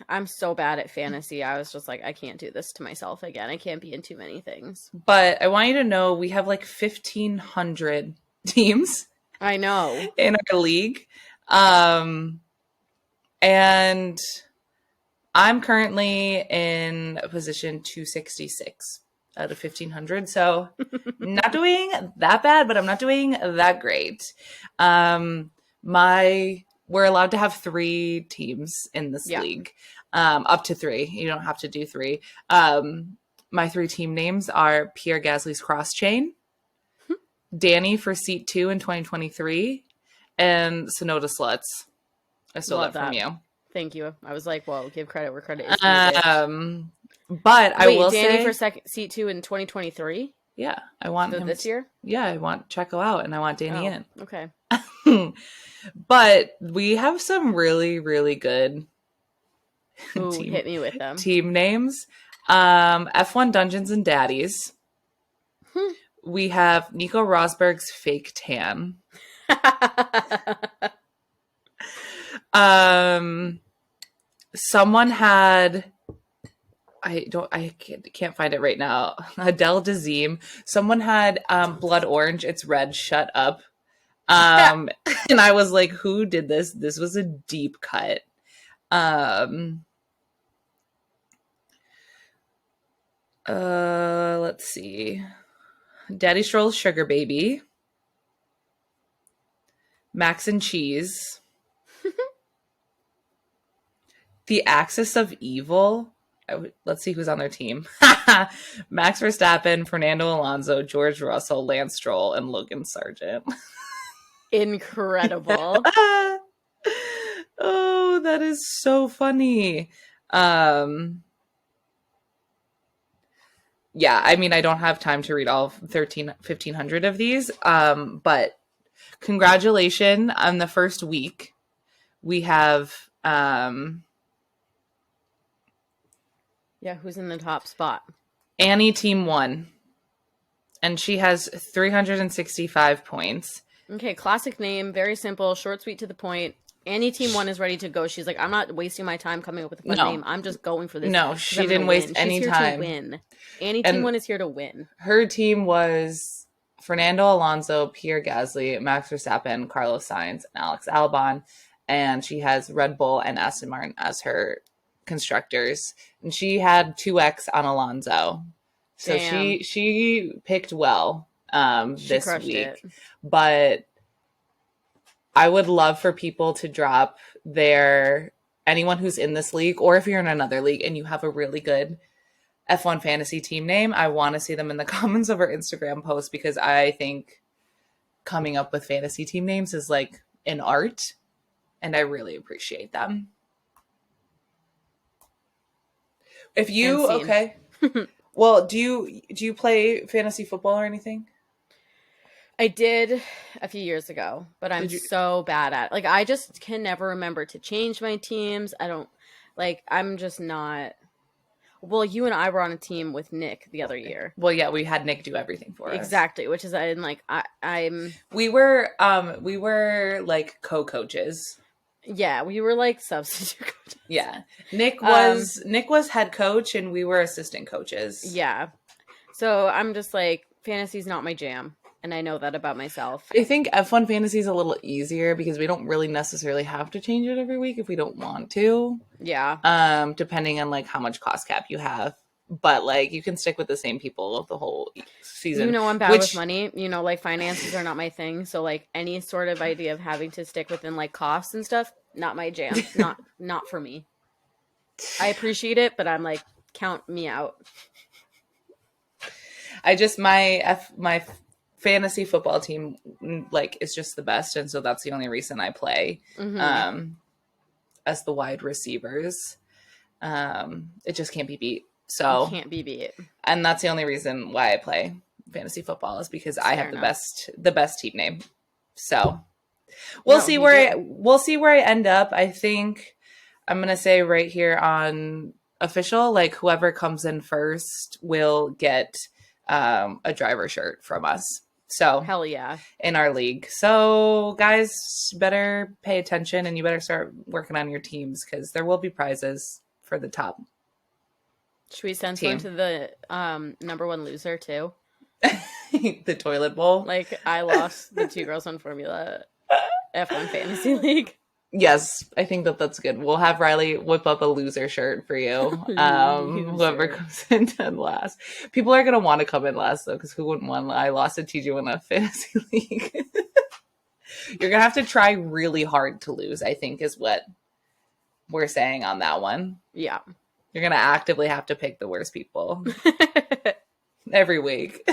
I'm so bad at fantasy. I was just like, I can't do this to myself again. I can't be in too many things. But I want you to know we have like 1,500 teams. I know. In our league. And I'm currently in a position 266 out of 1,500. So not doing that bad, but I'm not doing that great. We're allowed to have 3 teams in this league, up to 3. You don't have to do 3. My 3 team names are Pierre Gasly's Cross Chain, Danny for Seat 2 in 2023, and Sonoda Sluts. I stole that from you. Thank you. I was like, well, give credit where credit is due. But I will say, Danny for Seat 2 in 2023? Yeah, I want him this year. Yeah, I want Checo out, and I want Danny in. Okay. But we have some really, really good hit me with them. Team names. F1 Dungeons and Daddies. We have Nico Rosberg's Fake Tan. Someone had, I can't find it right now. Adele Dazeem. Someone had Blood Orange. It's red. Shut up. And I was like, who did this? This was a deep cut. Let's see. Daddy Stroll's Sugar Baby. Max and Cheese. The Axis of Evil. Let's see who's on their team. Max Verstappen, Fernando Alonso, George Russell, Lance Stroll, and Logan Sargent. Incredible. Oh, that is so funny. Yeah, I mean, I don't have time to read all 1,500 of these, but congratulations on the first week. We have... who's in the top spot? Annie Team 1. And she has 365 points. Okay, classic name, very simple, short, sweet, to the point. Any team one is ready to go. She's like, I'm not wasting my time coming up with a fun name. I'm just going for this. No, she didn't waste any time. She's here to win. Any team one is here to win. Her team was Fernando Alonso, Pierre Gasly, Max Verstappen, Carlos Sainz, and Alex Albon. And she has Red Bull and Aston Martin as her constructors. And she had 2x on Alonso. So she picked well this week. But I would love for people to drop anyone who's in this league, or if you're in another league and you have a really good F1 fantasy team name, I want to see them in the comments of our Instagram post, because I think coming up with fantasy team names is like an art, and I really appreciate them. If you, okay. Well, do you play fantasy football or anything? I did a few years ago, but I'm so bad at it. Like, I just can never remember to change my teams. I'm just not. Well, you and I were on a team with Nick the other year. Well, yeah, we had Nick do everything for us. Exactly, which is I'm. We were like co-coaches. Yeah, we were like substitute coaches. Yeah, Nick was head coach, and we were assistant coaches. Yeah, so I'm just like, fantasy's not my jam. And I know that about myself. I think F1 fantasy is a little easier because we don't really necessarily have to change it every week if we don't want to. Yeah. Depending on like how much cost cap you have. But like you can stick with the same people the whole season. You know, I'm bad with money. You know, like finances are not my thing. So like any sort of idea of having to stick within like costs and stuff, not my jam. Not for me. I appreciate it, but I'm like, count me out. My fantasy football team like is just the best, and so that's the only reason I play as the wide receivers. It just can't be beat. So it can't be beat, and that's the only reason why I play fantasy football, is because I have the best team name. So we'll see where I end up. I think I'm gonna say right here on official, like whoever comes in first will get a driver shirt from us. So hell yeah, in our league. So guys, better pay attention, and you better start working on your teams, because there will be prizes for the top. Should we send someone to the number one loser too? The toilet bowl. Like, I lost the 2 girls on Formula F1 fantasy league. Yes, I think that's good. We'll have Riley whip up a loser shirt for you. Whoever comes in last. People are going to want to come in last, though, because who wouldn't want? I lost to TJ in a fantasy league. You're going to have to try really hard to lose, I think, is what we're saying on that one. Yeah. You're going to actively have to pick the worst people every week.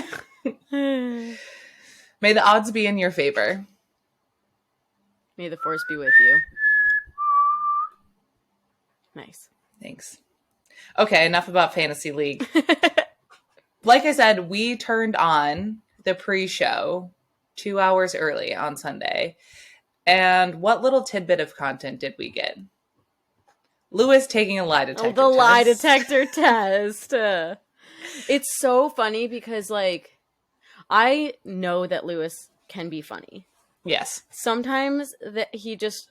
May the odds be in your favor. May the force be with you. Nice. Thanks. Okay, enough about Fantasy League. Like I said, we turned on the pre-show 2 hours early on Sunday. And what little tidbit of content did we get? Lewis taking a lie detector test. The lie detector test. It's so funny because, like, I know that Lewis can be funny. Yes. Sometimes that he just,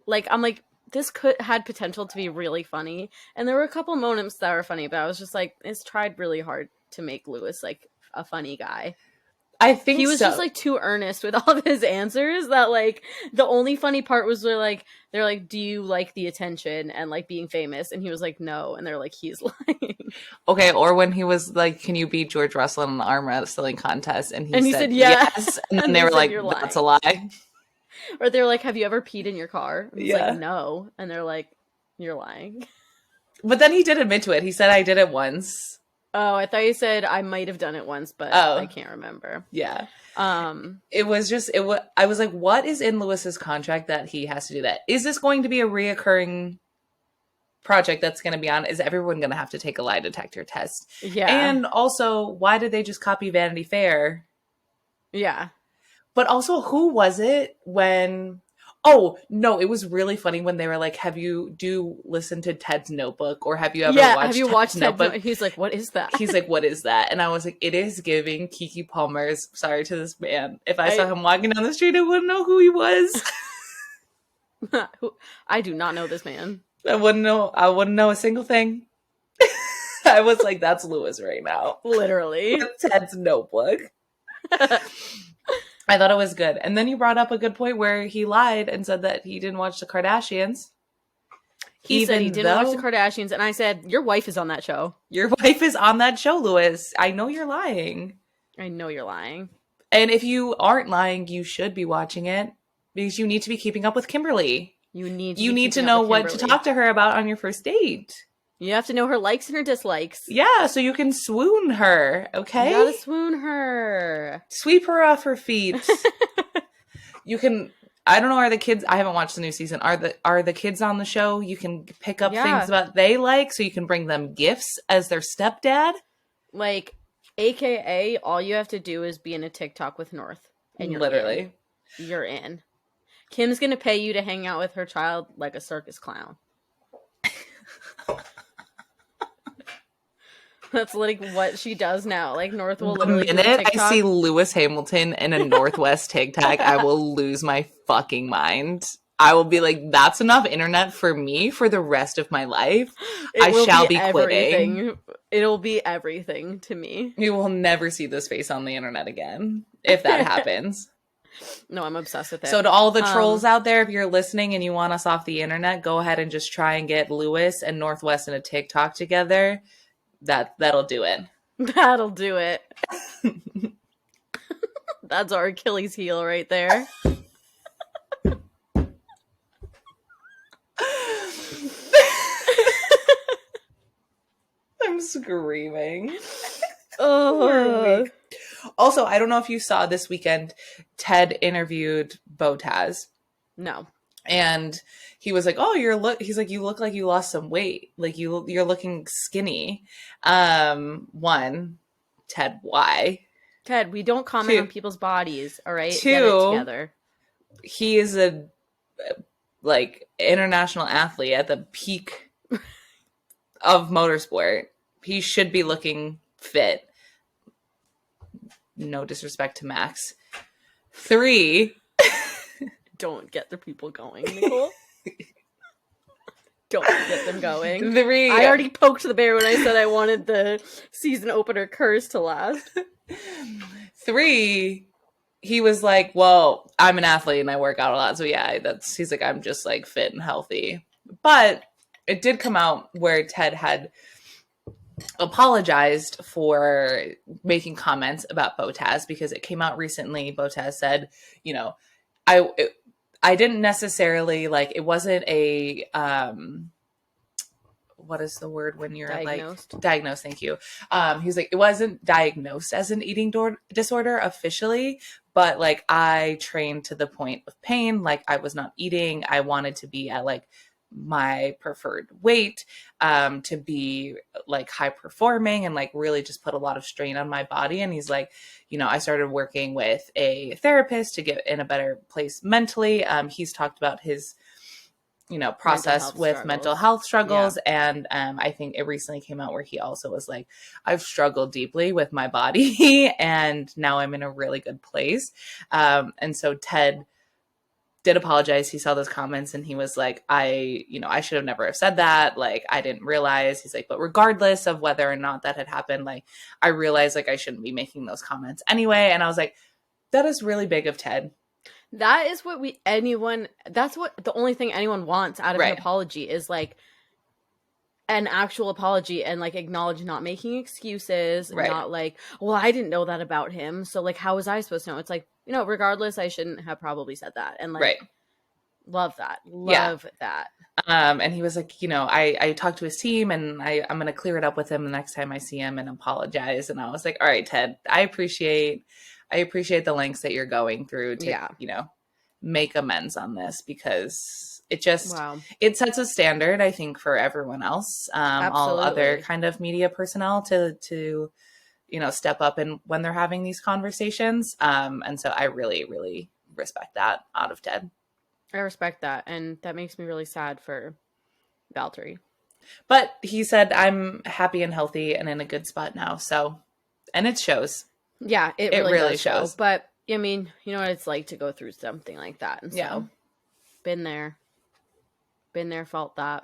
like, I'm like, this had potential to be really funny. And there were a couple moments that were funny, but I was just like, it's tried really hard to make Lewis, like, a funny guy. I think he was just like too earnest with all of his answers that like the only funny part was they're like, do you like the attention and like being famous? And he was like, no. And they're like, he's lying. Okay. Or when he was like, can you beat George Russell in an arm wrestling contest? And he said yes. And then they were like, that's a lie. Or they're like, have you ever peed in your car? And he's like, no. And they're like, you're lying. But then he did admit to it. He said, I did it once. Oh, I thought you said I might have done it once, but I can't remember. Yeah. It was I was like, what is in Lewis's contract that he has to do that? Is this going to be a reoccurring project that's going to be on? Is everyone going to have to take a lie detector test? Yeah. And also, why did they just copy Vanity Fair? Yeah. But also, who was it when... Oh, no, it was really funny when they were like, do listen to Ted's Notebook, or have you ever watched Ted's Notebook? He's like, what is that? He's like, what is that? And I was like, it is giving Kiki Palmer's Sorry to This Man. If I saw him walking down the street, I wouldn't know who he was. I do not know this man. I wouldn't know a single thing. I was like, that's Lewis right now. Literally. With Ted's notebook. I thought it was good. And then you brought up a good point where he lied and said that he didn't watch the Kardashians. He said he didn't watch the Kardashians, and I said, your wife is on that show. Your wife is on that show, Lewis. I know you're lying. I know you're lying. And if you aren't lying, you should be watching it because you need to be keeping up with Kimberly. You need to know what to talk to her about on your first date. You have to know her likes and her dislikes. Yeah, so you can swoon her, okay? You gotta swoon her. Sweep her off her feet. You can... I don't know, are the kids... I haven't watched the new season. Are the kids on the show? You can pick up things about they like, so you can bring them gifts as their stepdad? Like, AKA, all you have to do is be in a TikTok with North. And you're literally. You're in. Kim's gonna pay you to hang out with her child like a circus clown. That's like what she does now. Like North will literally. The minute I see Lewis Hamilton in a Northwest TikTok, I will lose my fucking mind. I will be like, that's enough internet for me for the rest of my life. I shall be quitting. It'll be everything to me. You will never see this face on the internet again if that happens. No, I'm obsessed with it. So to all the trolls out there, if you're listening and you want us off the internet, go ahead and just try and get Lewis and Northwest in a TikTok together. That'll do it. That'll do it. That's our Achilles heel right there. I'm screaming. Oh. Also, I don't know if you saw this weekend, Ted interviewed Botaz. No. And he was like, "Oh, he's like, you look like you lost some weight. Like you're looking skinny." One, Ted, why? Ted, we don't comment on people's bodies, all right? Two, get it together. He is a like international athlete at the peak of motorsport. He should be looking fit. No disrespect to Max. 3, don't get the people going, Nicole. Don't get them going. 3, I already poked the bear when I said I wanted the season opener curse to last. 3, he was like, well, I'm an athlete and I work out a lot. So yeah, he's like, I'm just like fit and healthy. But it did come out where Ted had apologized for making comments about Botaz because it came out recently. Botaz said, you know, I didn't necessarily like, it wasn't a, what is the word when you're diagnosed? Thank you. He's like, it wasn't diagnosed as an eating disorder officially, but like I trained to the point of pain. Like I was not eating. I wanted to be at like my preferred weight, to be like high performing and like really just put a lot of strain on my body. And he's like, you know, I started working with a therapist to get in a better place mentally. He's talked about his, you know, process with mental health struggles. Yeah. And I think it recently came out where he also was like, I've struggled deeply with my body and now I'm in a really good place. And so Ted did apologize. He saw those comments and he was like, I should have never have said that. Like, I didn't realize. He's like, but regardless of whether or not that had happened, like, I realized like I shouldn't be making those comments anyway. And I was like, that is really big of Ted. That is what that's what the only thing anyone wants out of an apology is like an actual apology and like acknowledge not making excuses, not like, well, I didn't know that about him. So like, how was I supposed to know? It's like, you know, regardless, I shouldn't have probably said that. And like, love that. Love that. And he was like, you know, I talked to his team and I'm going to clear it up with him the next time I see him and apologize. And I was like, all right, Ted, I appreciate the lengths that you're going through to, you know, make amends on this because it just, it sets a standard, I think, for everyone else, all other kind of media personnel to, you know, step up and when they're having these conversations. And so I really, really respect that out of Ted. I respect that. And that makes me really sad for Valtteri. But he said, I'm happy and healthy and in a good spot now. So, and it shows. Yeah, it really shows. But I mean, you know what it's like to go through something like that. And so, been there. been there, felt that.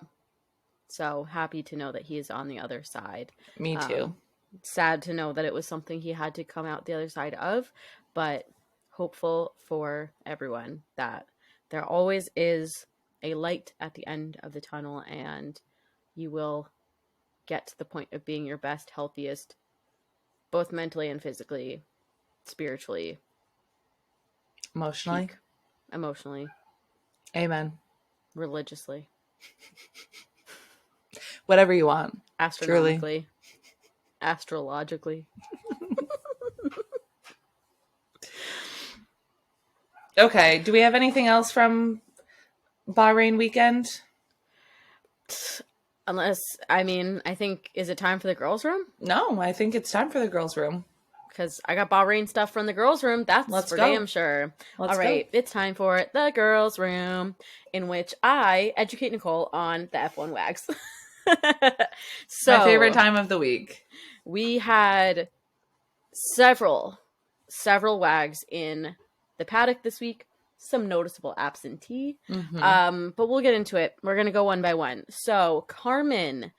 So happy to know that he is on the other side. Me too. Sad to know that it was something he had to come out the other side of, but hopeful for everyone that there always is a light at the end of the tunnel, and you will get to the point of being your best, healthiest, both mentally and physically, spiritually, emotionally, peak, emotionally, amen, religiously, whatever you want, astronomically, truly. Astrologically. Okay, do we have anything else from Bahrain weekend? Unless, I mean, I think, is it time for the girls' room? No, I think it's time for the girls' room. Because I got Bahrain stuff from the girls' room. That's for damn sure. All right, it's time for the girls' room, in which I educate Nicole on the F1 wags. So, my favorite time of the week. We had several wags in the paddock this week. Some noticeable absentee. But we'll get into it. We're going to go one by one. So Carmen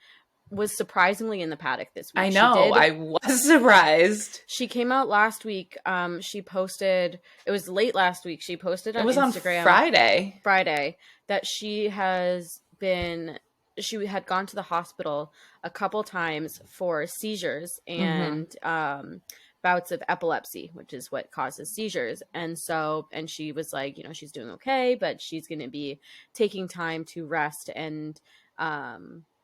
was surprisingly in the paddock this week. I know. I was surprised. She came out last week. She posted, it was late last week. She posted on Instagram. On Friday that she had gone to the hospital a couple times for seizures and bouts of epilepsy, which is what causes seizures. And she was like, she's doing okay, but she's going to be taking time to rest and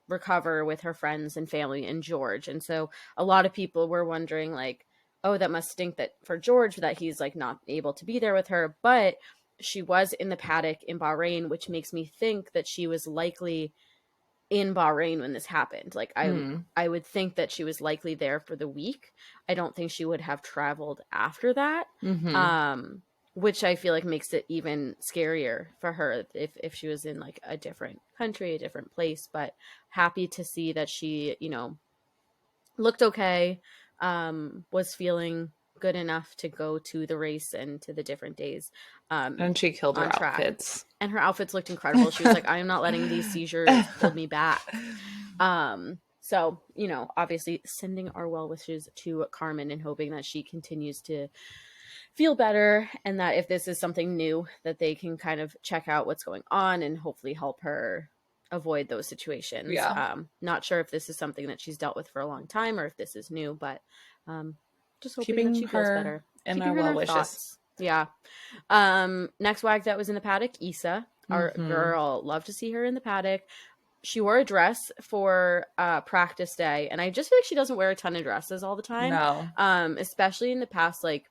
recover with her friends and family in George. And so a lot of people were wondering, like, oh, that must stink that for George that he's like not able to be there with her. But she was in the paddock in Bahrain, which makes me think that she was likely in Bahrain when this happened. Like I would think that she was likely there for the week. I don't think she would have traveled after that. Which I feel like makes it even scarier for her if she was in like a different country, a different place. But happy to see that she, looked okay, was feeling good enough to go to the race and to the different days. And she killed her outfits. And her outfits looked incredible. She was like, I am not letting these seizures hold me back. So, obviously sending our well wishes to Carmen and hoping that she continues to feel better, and that if this is something new, that they can kind of check out what's going on and hopefully help her avoid those situations. Yeah. Not sure if this is something that she's dealt with for a long time or if this is new, but just hoping that she feels better. And our well wishes. Thoughts. Yeah. Next wag that was in the paddock, Issa, our girl. Love to see her in the paddock. She wore a dress for practice day, and I just feel like she doesn't wear a ton of dresses all the time. No. Especially in the past, like,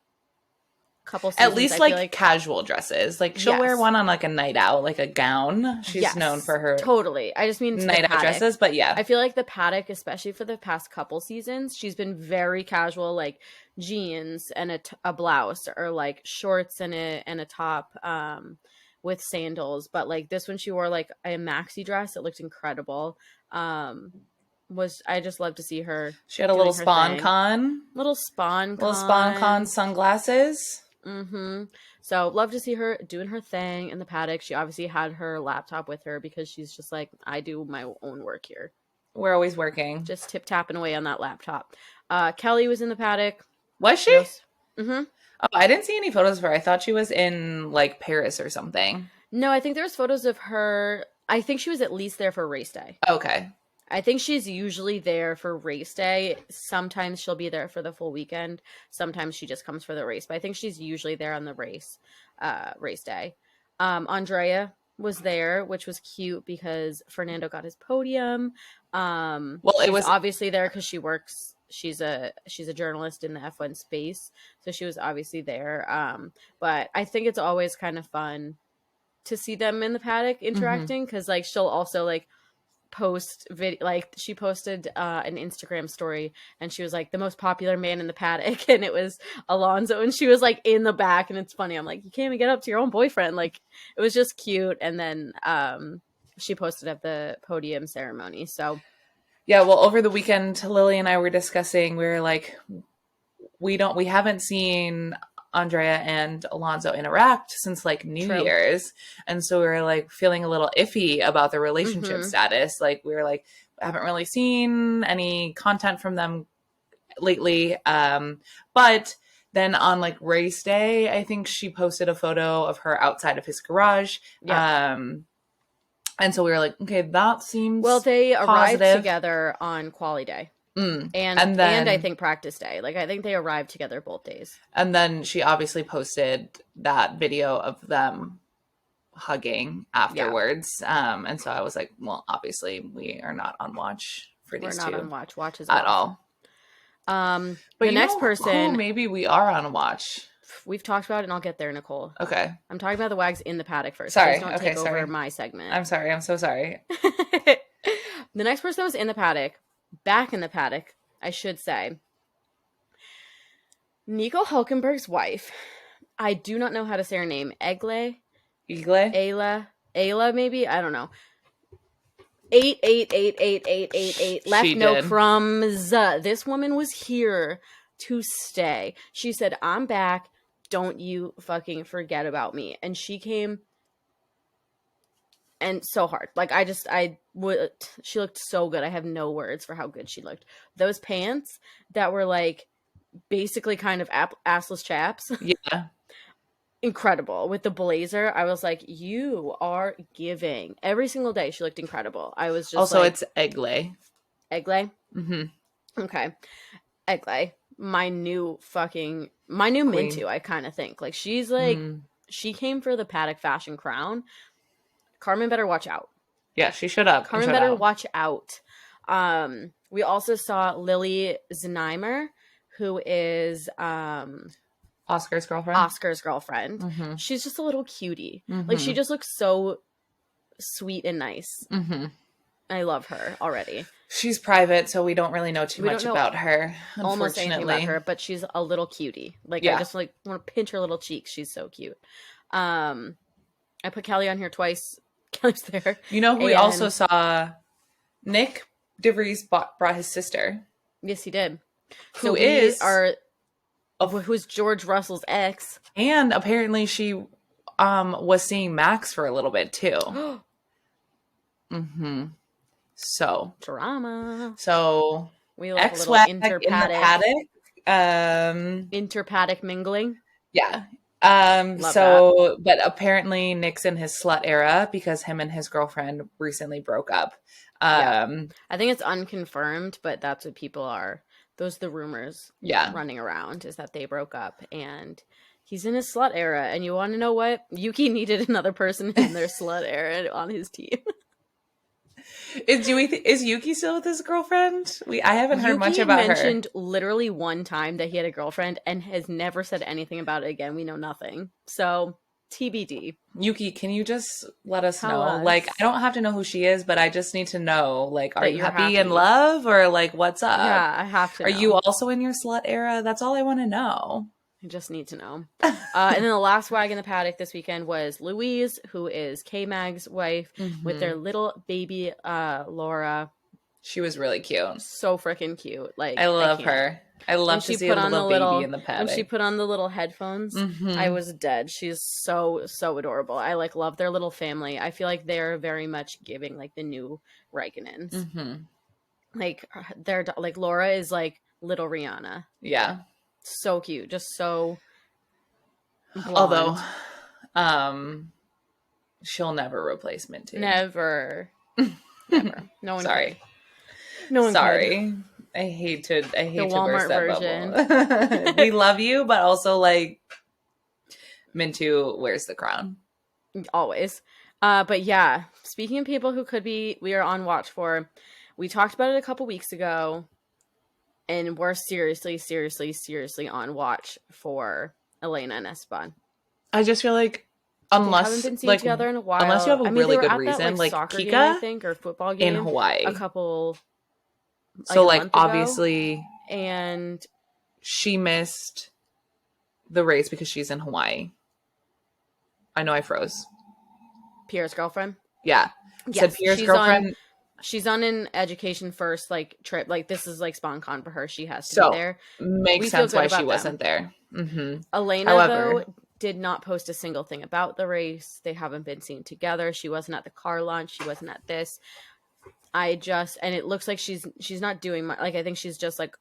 couple seasons. At least like casual dresses. Like she'll wear one on like a night out, like a gown. She's known for her totally. I just mean night out dresses, but yeah. I feel like the paddock, especially for the past couple seasons, she's been very casual, like jeans and a blouse, or like shorts and a top with sandals. But like this one, she wore like a maxi dress. It looked incredible. I just love to see her. She had a little spawn con sunglasses. So love to see her doing her thing in the paddock. She obviously had her laptop with her because she's just like, I do my own work here. We're always working. Just tip-tapping away on that laptop. Kelly was in the paddock. Was she? Oh, I didn't see any photos of her. I thought she was in like Paris or something. No, I think there's photos of her. I think she was at least there for race day. Okay. I think she's usually there for race day. Sometimes she'll be there for the full weekend. Sometimes she just comes for the race. But I think she's usually there on the race day. Andrea was there, which was cute because Fernando got his podium. It was obviously there because she works. She's a journalist in the F1 space, so she was obviously there. But I think it's always kind of fun to see them in the paddock interacting because like she'll also like post video, like she posted an Instagram story and she was like the most popular man in the paddock, and it was Alonso, and she was like in the back, and it's funny, I'm like, you can't even get up to your own boyfriend. Like it was just cute. And then she posted at the podium ceremony. So yeah, well, over the weekend Lily and I were discussing, we were like, we haven't seen Andrea and Alonso interact since like New Year's. And so we were like feeling a little iffy about the relationship status. Like we were like, I haven't really seen any content from them lately. But then on like race day, I think she posted a photo of her outside of his garage. Yeah. And so we were like, okay, that seems they positive. arrived together on quali day. And I think practice day. Like I think they arrived together both days. And then she obviously posted that video of them hugging afterwards. Yeah. And so I was like, well, obviously we are not on watch for these two. We're not on watch. Watch is at all. But the next person, who maybe we are on watch. We've talked about it, and I'll get there, Nicole. Okay. I'm talking about the wags in the paddock first. Sorry. Please don't take over my segment. I'm sorry. I'm so sorry. The next person that was in the paddock, back in the paddock, I should say, Nico Hülkenberg's wife. I do not know how to say her name. Ayla, maybe? I don't know. 8888888 left no crumbs. This woman was here to stay. She said, I'm back. Don't you fucking forget about me. And she came and so hard. Like she looked so good. I have no words for how good she looked. Those pants that were like basically kind of assless chaps. Yeah. Incredible. With the blazer, I was like, you are giving. Every single day she looked incredible. I was just also like, it's Ayla. Mm-hmm. Okay. Ayla. My new Mintu, I kind of think. Like, she's like, she came for the paddock fashion crown. Carmen better watch out. Yeah, she should have. Carmen better watch out. We also saw Lily Znaimer, who is Oscar's girlfriend. Mm-hmm. She's just a little cutie. Mm-hmm. Like, she just looks so sweet and nice. Mm-hmm. I love her already. She's private, so we don't really know too much about her, unfortunately. Almost anything about her, but she's a little cutie. Like, yeah. I just like want to pinch her little cheeks. She's so cute. I put Kelly on here twice. Kelly's there. You know who we also saw? Nick DeVries brought his sister. Yes, he did. Who's George Russell's ex. And apparently she was seeing Max for a little bit, too. Mm-hmm. So drama. So we love a little interpaddock. Interpaddock mingling. Yeah. But apparently Nick's in his slut era because him and his girlfriend recently broke up. I think it's unconfirmed, but that's what people are. Those are the rumors running around, is that they broke up and he's in his slut era. And you want to know what? Yuki needed another person in their slut era on his team. Is Yuki still with his girlfriend? I haven't heard much about her. Yuki mentioned literally one time that he had a girlfriend and has never said anything about it again. We know nothing. So, TBD. Yuki, can you just let us know? Like, I don't have to know who she is, but I just need to know, like, are you happy in love or, like, what's up? Yeah, I have to know. Are you also in your slut era? That's all I want to know. I just need to know. And then the last wag in the paddock this weekend was Louise, who is K-Mag's wife, with their little baby Laura. She was really cute. So freaking cute. Like, I love her. I love to see a little baby in the paddock. When she put on the little headphones, I was dead. She's so adorable. I like love their little family. I feel like they're very much giving like the new Raikkonens. Like they're like Laura is like little Rihanna. Yeah. So cute, just so blonde. Although she'll never replace Minty. Never. No one sorry could. No one sorry could. I hate to the Walmart burst that version. Bubble. We love you, but also like Mintu wears the crown always. But yeah, speaking of people who could be we are on watch for, we talked about it a couple weeks ago. And we're seriously on watch for Elena and Esteban. I just feel like unless they haven't been seen together in a while, unless you have a really good reason, that, like soccer Kika, game, I think, or football game in Hawaii, a couple. So like obviously, and she missed the race because she's in Hawaii. I know I froze. Pierre's girlfriend. Yeah, yes, said Pierre's girlfriend. She's on an education first like trip. Like this is like SpawnCon for her. She has to be there. Makes sense why she wasn't there. Mm-hmm. Elena, However, though, did not post a single thing about the race. They haven't been seen together. She wasn't at the car launch. She wasn't at this. And it looks like she's not doing much. Like, I think she's just like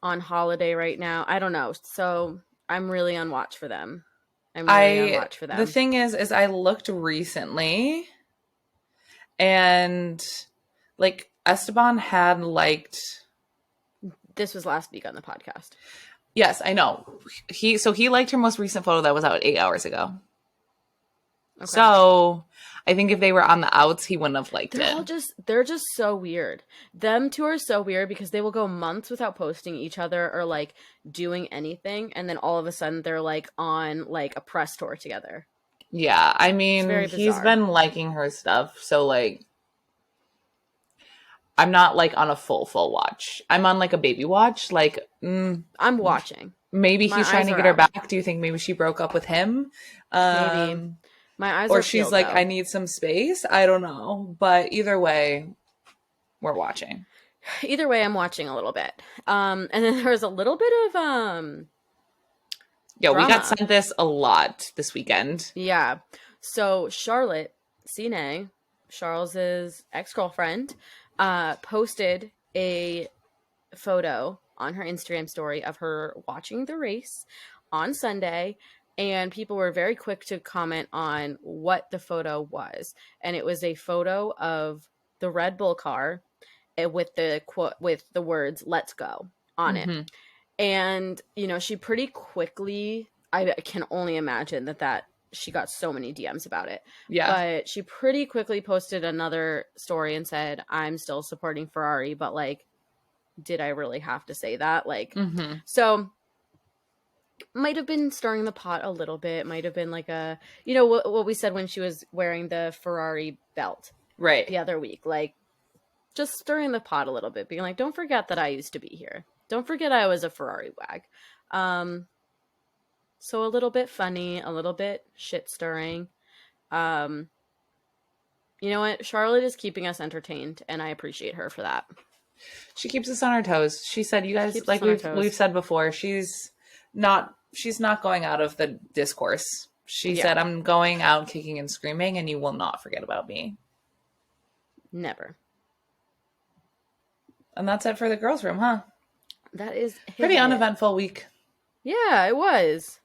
on holiday right now. I don't know. So I'm really on watch for them. the thing is I looked recently and like Esteban had liked. This was last week on the podcast. Yes, I know. He liked her most recent photo that was out 8 hours ago. Okay. So I think if they were on the outs, he wouldn't have liked it. They're just so weird. Them two are so weird because they will go months without posting each other or like doing anything, and then all of a sudden they're like on like a press tour together. Yeah, I mean, he's been liking her stuff, so like I'm not like on a full watch. I'm on like a baby watch. Like I'm watching. Maybe he's trying to get her back. Do you think maybe she broke up with him? Maybe. My eyes or are she's peeled, like, though. I need some space. I don't know. But either way, we're watching. Either way, I'm watching a little bit. And then there was a little bit of yeah, drama. We got sent this a lot this weekend. Yeah. So Charlotte Cine, Charles's ex-girlfriend, posted a photo on her Instagram story of her watching the race on Sunday, and people were very quick to comment on what the photo was. And it was a photo of the Red Bull car with the words "Let's go" on it. And she pretty quickly, I can only imagine that she got so many DMs about it. Yeah. But she pretty quickly posted another story and said, I'm still supporting Ferrari, but like, did I really have to say that? Like, so might have been stirring the pot a little bit. Might have been like a, what we said when she was wearing the Ferrari belt right the other week, like just stirring the pot a little bit, being like, don't forget that I used to be here. Don't forget I was a Ferrari wag. So a little bit funny, a little bit shit stirring. You know what? Charlotte is keeping us entertained, and I appreciate her for that. She keeps us on our toes. She said, you guys, like we've said before, she's not going out of the discourse. She said, I'm going out kicking and screaming, and you will not forget about me. Never. And that's it for the girls' room, huh? That is pretty uneventful week. Yeah, it was.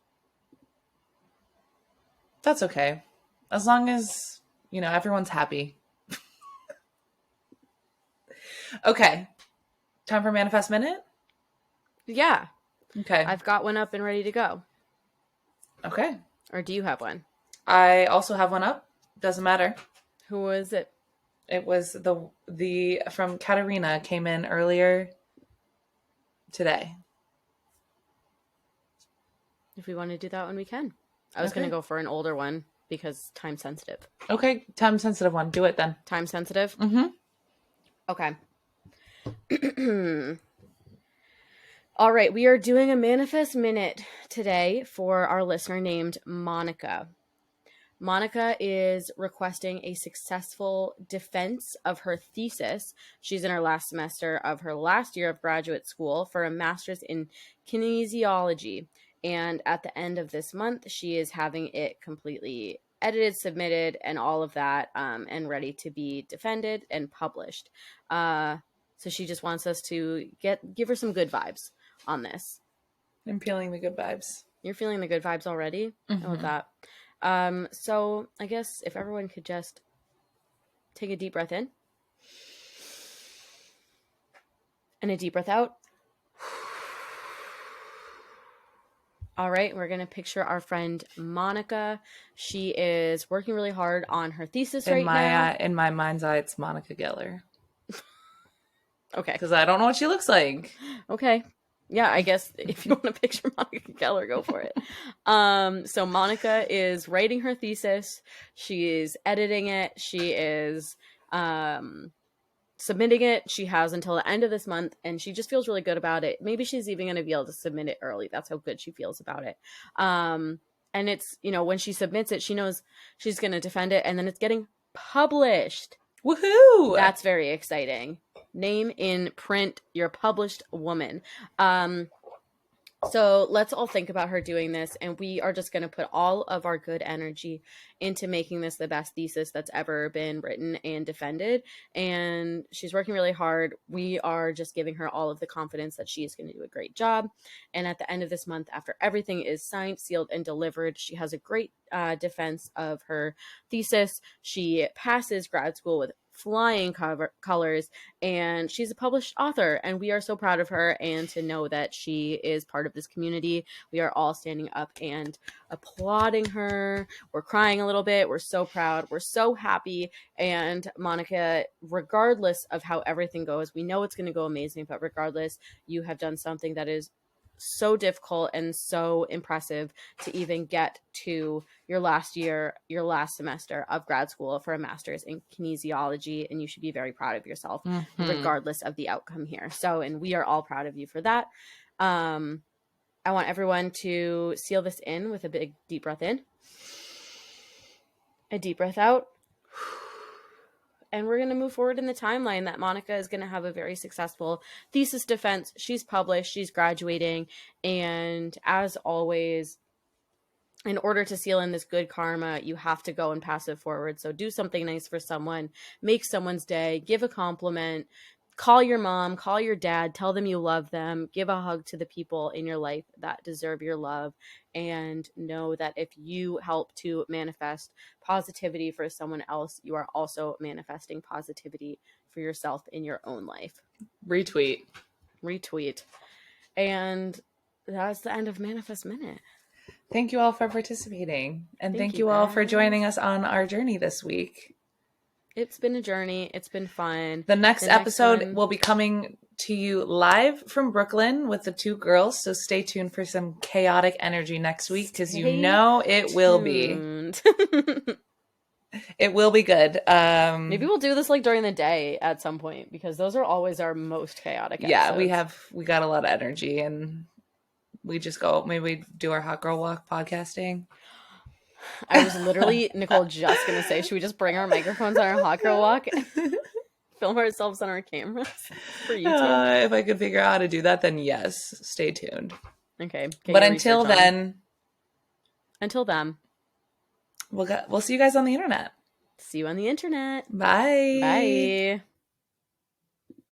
That's okay. As long as, everyone's happy. Okay. Time for Manifest Minute? Yeah. Okay. I've got one up and ready to go. Okay. Or do you have one? I also have one up. Doesn't matter. Who was it? It was the from Katarina, came in earlier today. If we want to do that one, we can. I was going to go for an older one because time sensitive. Okay, time sensitive one. Do it then. Time sensitive? Mm-hmm. Okay. All right, we are doing a Manifest Minute today for our listener named Monica. Monica is requesting a successful defense of her thesis. She's in her last semester of her last year of graduate school for a master's in kinesiology. And at the end of this month, she is having it completely edited, submitted, and all of that, and ready to be defended and published. So she just wants us to give her some good vibes on this. I'm feeling the good vibes. You're feeling the good vibes already? Mm-hmm. I love that. So I guess if everyone could just take a deep breath in and a deep breath out. All right, we're going to picture our friend Monica. She is working really hard on her thesis right now. In my mind's eye, it's Monica Geller. Okay. Because I don't know what she looks like. Okay. Yeah, I guess if you want to picture Monica Geller, go for it. So Monica is writing her thesis. She is editing it. She is submitting it. She has until the end of this month, and she just feels really good about it. Maybe she's even going to be able to submit it early. That's how good she feels about it. And it's, when she submits it, she knows she's going to defend it, and then it's getting published. Woohoo! That's very exciting. Name in print, you're a published woman. So let's all think about her doing this, and we are just going to put all of our good energy into making this the best thesis that's ever been written and defended. And she's working really hard. We are just giving her all of the confidence that she is going to do a great job. And at the end of this month, after everything is signed, sealed, and delivered, she has a great defense of her thesis. She passes grad school with flying colors, and she's a published author, and we are so proud of her. And to know that she is part of this community, we are all standing up and applauding her. We're crying a little bit. We're so proud. We're so happy. And Monica, regardless of how everything goes, we know it's going to go amazing, but regardless, you have done something that is so difficult and so impressive to even get to your last year, your last semester of grad school for a master's in kinesiology, and you should be very proud of yourself regardless of the outcome here. So, and we are all proud of you for that. I want everyone to seal this in with a big deep breath in, a deep breath out. And we're going to move forward in the timeline that Monica is going to have a very successful thesis defense. She's published, she's graduating. And as always, in order to seal in this good karma, you have to go and pass it forward. So do something nice for someone, make someone's day, give a compliment, call your mom, call your dad, tell them you love them, give a hug to the people in your life that deserve your love, and know that if you help to manifest positivity for someone else, you are also manifesting positivity for yourself in your own life. Retweet. And that's the end of Manifest Minute. Thank you all for participating. And thank you all for joining us on our journey this week. It's been a journey. It's been fun. The next episode will be coming to you live from Brooklyn with the two girls. So stay tuned for some chaotic energy next week, because you know it will be. It will be good. Maybe we'll do this like during the day at some point, because those are always our most chaotic episodes. Yeah, we got a lot of energy, and we just go, maybe we do our hot girl walk podcasting. I was literally, Nicole, just going to say, should we just bring our microphones on our hot girl walk and film ourselves on our cameras for YouTube? If I could figure out how to do that, then yes, stay tuned. Okay. But until then, we'll see you guys on the internet. See you on the internet. Bye. Bye.